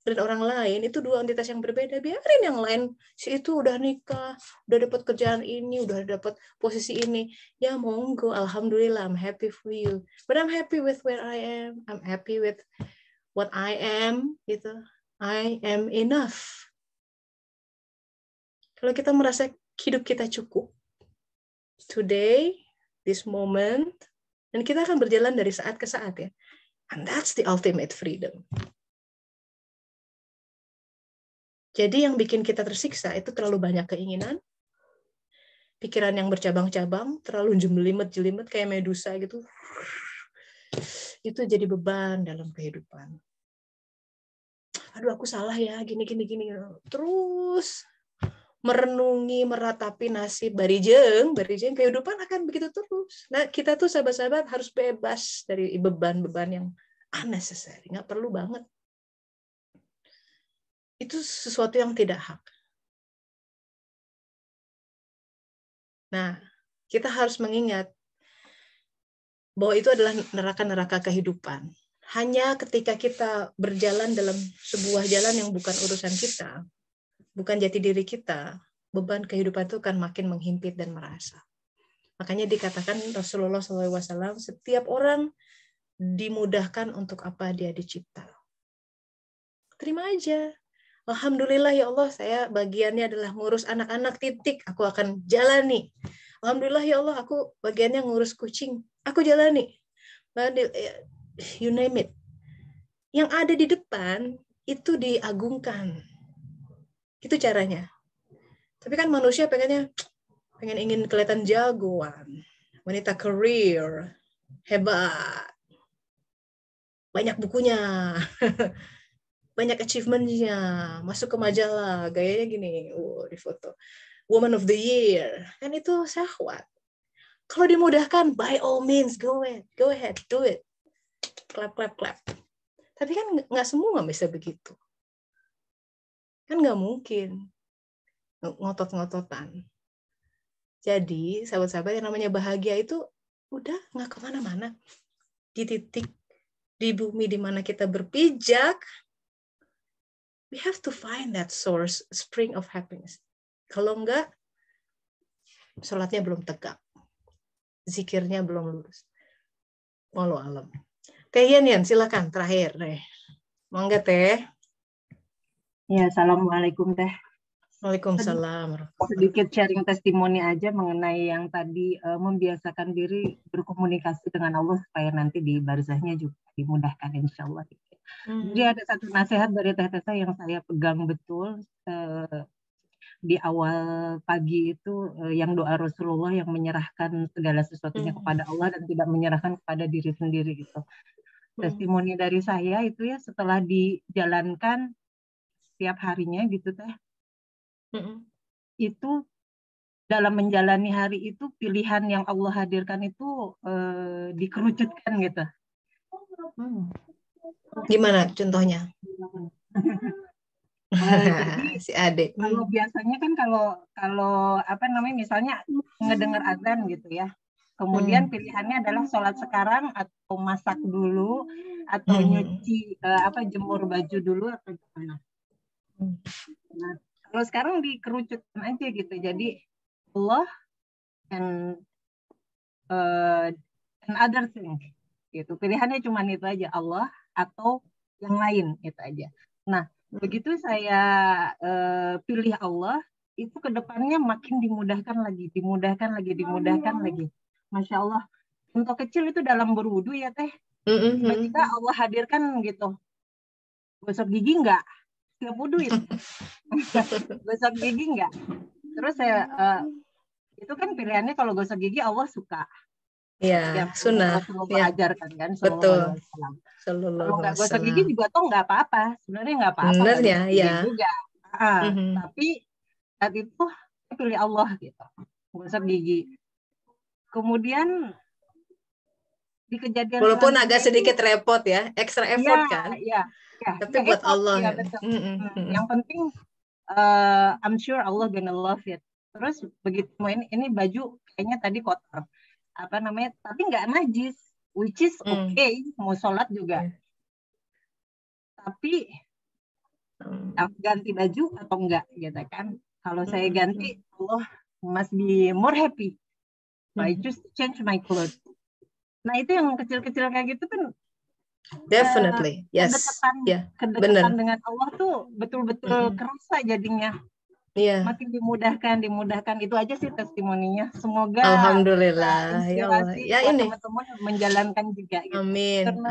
A: dan orang lain itu dua entitas yang berbeda. Biarin yang lain, si itu udah nikah, udah dapat kerjaan ini, udah dapat posisi ini. Ya monggo, alhamdulillah, I'm happy for you. But I'm happy with where I am. I'm happy with what I am gitu. I am enough. Kalau kita merasa hidup kita cukup, today, this moment, dan kita akan berjalan dari saat ke saat ya. And that's the ultimate freedom. Jadi yang bikin kita tersiksa itu terlalu banyak keinginan, pikiran yang bercabang-cabang, terlalu jelimet kayak Medusa gitu. Itu jadi beban dalam kehidupan. Aduh aku salah ya, gini. Terus merenungi, meratapi nasib barijeng, kehidupan akan begitu terus. Nah, kita tuh sahabat-sahabat harus bebas dari beban-beban yang unnecessary, nggak perlu banget. Itu sesuatu yang tidak hak. Nah, kita harus mengingat bahwa itu adalah neraka-neraka kehidupan. Hanya ketika kita berjalan dalam sebuah jalan yang bukan urusan kita, bukan jati diri kita, beban kehidupan itu akan makin menghimpit dan merasa. Makanya dikatakan Rasulullah SAW, setiap orang dimudahkan untuk apa dia dicipta. Terima aja. Alhamdulillah ya Allah, saya bagiannya adalah ngurus anak-anak, titik. Aku akan jalani. Alhamdulillah ya Allah, aku bagiannya ngurus kucing. Aku jalani. You name it. Yang ada di depan itu diagungkan. Itu caranya. Tapi kan manusia pengen ingin kelihatan jagoan. Wanita career. Hebat. Banyak bukunya. Banyak achievement-nya. Masuk ke majalah. Gayanya gini. Di foto. Woman of the Year. Kan itu syahwat. Kalau dimudahkan, by all means, go ahead, do it. Clap. Tapi kan nggak semua bisa begitu. Kan nggak mungkin ngotot-ngototan. Jadi, sahabat-sahabat, yang namanya bahagia itu udah nggak kemana-mana. Di titik, di bumi di mana kita berpijak, we have to find that source, spring of happiness. Kalau enggak, sholatnya belum tegak. Zikirnya belum lurus. Wallahu alam. Teh Yan, silakan terakhir deh. Mangga Teh.
C: Ya, assalamualaikum Teh.
A: Waalaikumsalam.
C: Sedikit sharing testimoni aja mengenai yang tadi membiasakan diri berkomunikasi dengan Allah supaya nanti di barzahnya juga dimudahkan insya Allah. Jadi ada satu nasihat dari Teh Tessa yang saya pegang betul di awal pagi itu, yang doa Rasulullah yang menyerahkan segala sesuatunya kepada Allah dan tidak menyerahkan kepada diri sendiri gitu. Testimoni dari saya itu ya setelah dijalankan setiap harinya gitu Teh, itu dalam menjalani hari itu pilihan yang Allah hadirkan itu dikerucutkan gitu.
A: Gimana contohnya?
C: Jadi
A: si Ade.
C: Kalau biasanya kan kalau apa namanya misalnya ngedengar azan gitu ya. Kemudian pilihannya adalah sholat sekarang atau masak dulu atau nyuci jemur baju dulu atau gimana. Nah, kalau sekarang dikerucutkan aja gitu. Jadi Allah and other thing gitu. Pilihannya cuma itu aja, Allah atau yang lain itu aja. Nah, begitu saya pilih Allah, itu kedepannya makin dimudahkan lagi. Masya Allah. Untuk kecil itu dalam berwudu ya Teh. Tiba-tiba Allah hadirkan gitu. Gosok gigi enggak? Setiap wudu itu. Gosok gigi enggak? Terus saya itu kan pilihannya kalau gosok gigi Allah suka.
A: Ya, sunnah.
C: Rasulullah ajarkan kan.
A: Betul.
C: Kalau nggak gosok gigi juga toh nggak apa-apa. Sebenarnya nggak apa-apa.
A: Sebenarnya ya.
C: Juga. Tapi saat itu pilih Allah gitu. Gosok gigi. Kemudian di kejadian
A: walaupun agak sedikit repot ya, extra effort kan.
C: Iya.
A: Tapi buat Allah.
C: Ya, betul. Yang penting I'm sure Allah gonna love it. Terus begitu ini baju kayaknya tadi kotor. Apa namanya? Tapi nggak najis, which is okay, mau sholat juga. Tapi ganti baju atau enggak gitu kan? Kalau saya ganti, Allah must be more happy. So I just change my clothes. Nah itu yang kecil-kecil kayak gitu kan.
A: Definitely, yes.
C: Kedekatan dengan Allah tuh betul-betul kerasa jadinya.
A: Iya.
C: Makin dimudahkan. Itu aja sih testimoninya. Semoga
A: alhamdulillah
C: inspirasi
A: ya
C: buat
A: ini
C: teman-teman menjalankan juga. Gitu.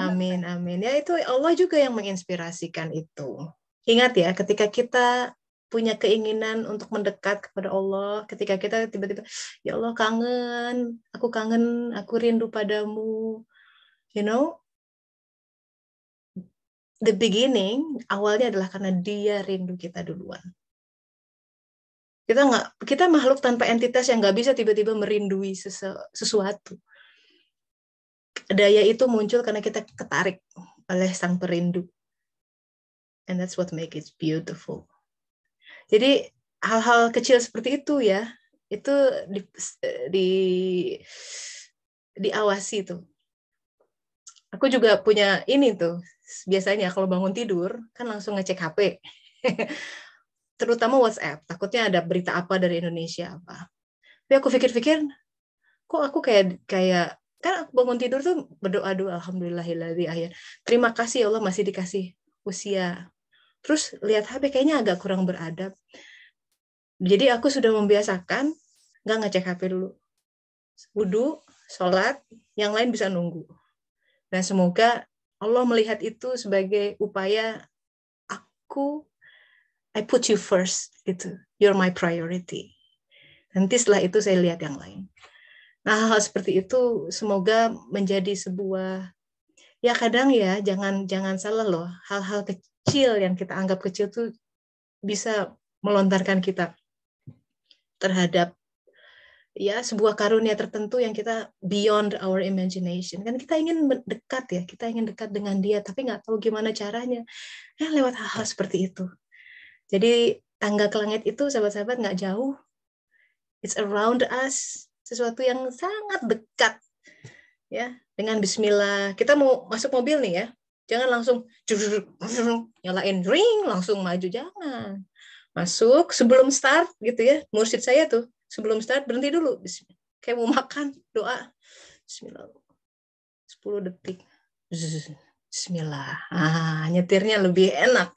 A: Amin. Ya itu Allah juga yang menginspirasikan itu. Ingat ya, ketika kita punya keinginan untuk mendekat kepada Allah, ketika kita tiba-tiba, ya Allah aku rindu padamu, you know, the beginning, awalnya adalah karena dia rindu kita duluan. Kita makhluk tanpa entitas yang nggak bisa tiba-tiba merindui sesuatu. Daya itu muncul karena kita ketarik oleh sang perindu. And that's what make it beautiful. Jadi hal-hal kecil seperti itu ya, itu diawasi tuh. Aku juga punya ini tuh, biasanya kalau bangun tidur kan langsung ngecek HP. Terutama WhatsApp, takutnya ada berita apa dari Indonesia apa. Tapi aku pikir-pikir, kok aku kayak kan aku bangun tidur tuh berdoa alhamdulillahilladzi ahyan. Terima kasih Allah masih dikasih usia. Terus lihat HP kayaknya agak kurang beradab. Jadi aku sudah membiasakan nggak ngecek HP dulu. Wudu, sholat, yang lain bisa nunggu. Dan semoga Allah melihat itu sebagai upaya I put you first, gitu. You're my priority. Nanti setelah itu saya lihat yang lain. Nah, hal seperti itu semoga menjadi sebuah, ya kadang ya jangan salah loh, hal-hal kecil yang kita anggap kecil tuh bisa melontarkan kita terhadap ya sebuah karunia tertentu yang kita beyond our imagination. Kan kita ingin dekat ya, kita ingin dekat dengan dia, tapi nggak tahu gimana caranya. Lewat hal-hal seperti itu. Jadi tangga ke langit itu sahabat-sahabat nggak jauh. It's around us, sesuatu yang sangat dekat. Ya, dengan bismillah. Kita mau masuk mobil nih ya. Jangan langsung nyalain ring, langsung maju, jangan. Masuk sebelum start gitu ya. Mursyid saya tuh sebelum start berhenti dulu. Kayak mau makan, doa. Bismillah. 10 detik. Bismillah. Nyetirnya lebih enak.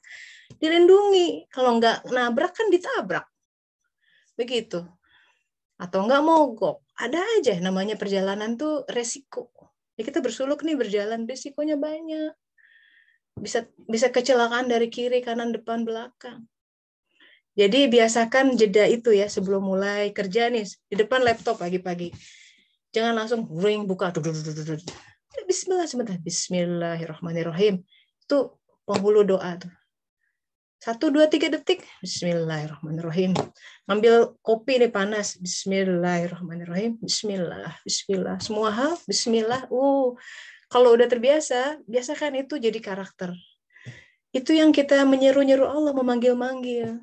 A: Dilindungi. Kalau nggak nabrak kan ditabrak. Begitu. Atau nggak mogok. Ada aja namanya perjalanan tuh resiko. Ya kita bersuluk nih berjalan, resikonya banyak. Bisa kecelakaan dari kiri, kanan, depan, belakang. Jadi biasakan jeda itu ya sebelum mulai kerja nih. Di depan laptop pagi-pagi. Jangan langsung ring buka. Bismillah sebentar. Bismillahirrahmanirrahim. Itu penghulu doa tuh. 1, 2, 3 detik. Bismillahirrahmanirrahim. Ngambil kopi nih panas. Bismillahirrahmanirrahim. Bismillah. Bismillah. Semua hal. Bismillah. Kalau udah terbiasa, biasakan itu jadi karakter. Itu yang kita menyeru-nyeru Allah, memanggil-manggil.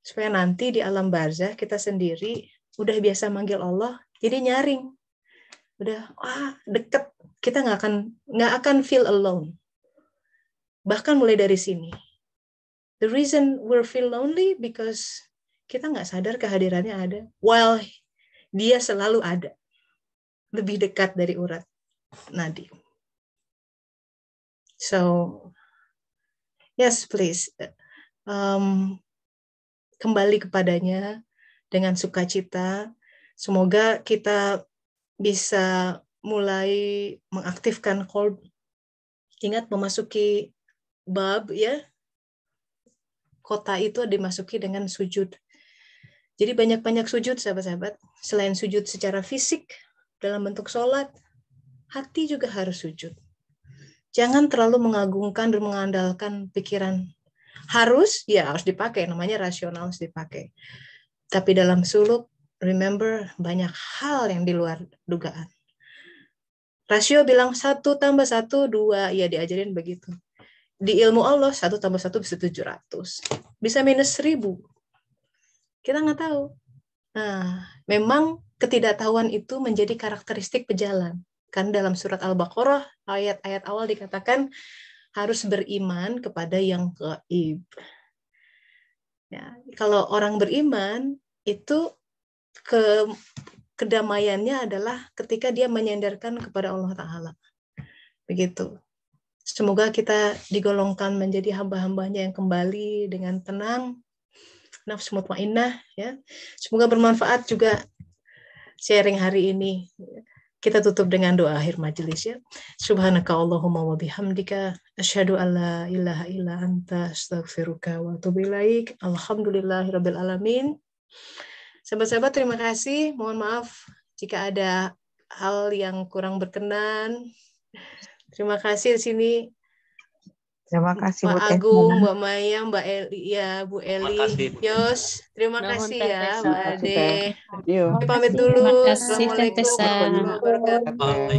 A: Supaya nanti di alam barzah kita sendiri udah biasa manggil Allah, jadi nyaring. Udah, deket. Kita nggak akan feel alone. Bahkan mulai dari sini. The reason we feel lonely because kita nggak sadar kehadirannya ada, while dia selalu ada, lebih dekat dari urat nadi. So, yes, please, kembali kepadanya dengan sukacita. Semoga kita bisa mulai mengaktifkan qalb. Ingat memasuki bab ya. Kota itu dimasuki dengan sujud. Jadi banyak-banyak sujud, sahabat-sahabat. Selain sujud secara fisik, dalam bentuk sholat, hati juga harus sujud. Jangan terlalu mengagungkan dan mengandalkan pikiran. Harus dipakai, namanya rasional harus dipakai. Tapi dalam suluk, remember, banyak hal yang di luar dugaan. Rasio bilang 1 + 1 2, ya diajarin begitu. Di ilmu Allah 1 + 1 bisa 700. Bisa minus 1000. Kita nggak tahu. Nah, memang ketidaktahuan itu menjadi karakteristik pejalan. Kan dalam surat Al-Baqarah, ayat-ayat awal dikatakan harus beriman kepada yang gaib. Ya, kalau orang beriman, itu kedamaiannya adalah ketika dia menyandarkan kepada Allah Ta'ala. Begitu. Semoga kita digolongkan menjadi hamba-hambanya yang kembali dengan tenang, nafsu mutmainnah ya. Semoga bermanfaat juga sharing hari ini. Kita tutup dengan doa akhir majelis ya. Subhanaka Allahumma wa bihamdika asyhadu an la ilaha illa anta astaghfiruka wa atubu ilaik. Alhamdulillahirabbil alamin. Sahabat-sahabat, terima kasih. Mohon maaf jika ada hal yang kurang berkenan. Terima kasih di sini.
C: Terima kasih
A: Pak Agung, Mbak Maya, Mbak Eli, ya Bu Eli, Yos. Terima kasih ya, Mbak Ade. Pamit dulu.
B: Terima kasih,
A: Assalamualaikum warahmatullahi wabarakatuh.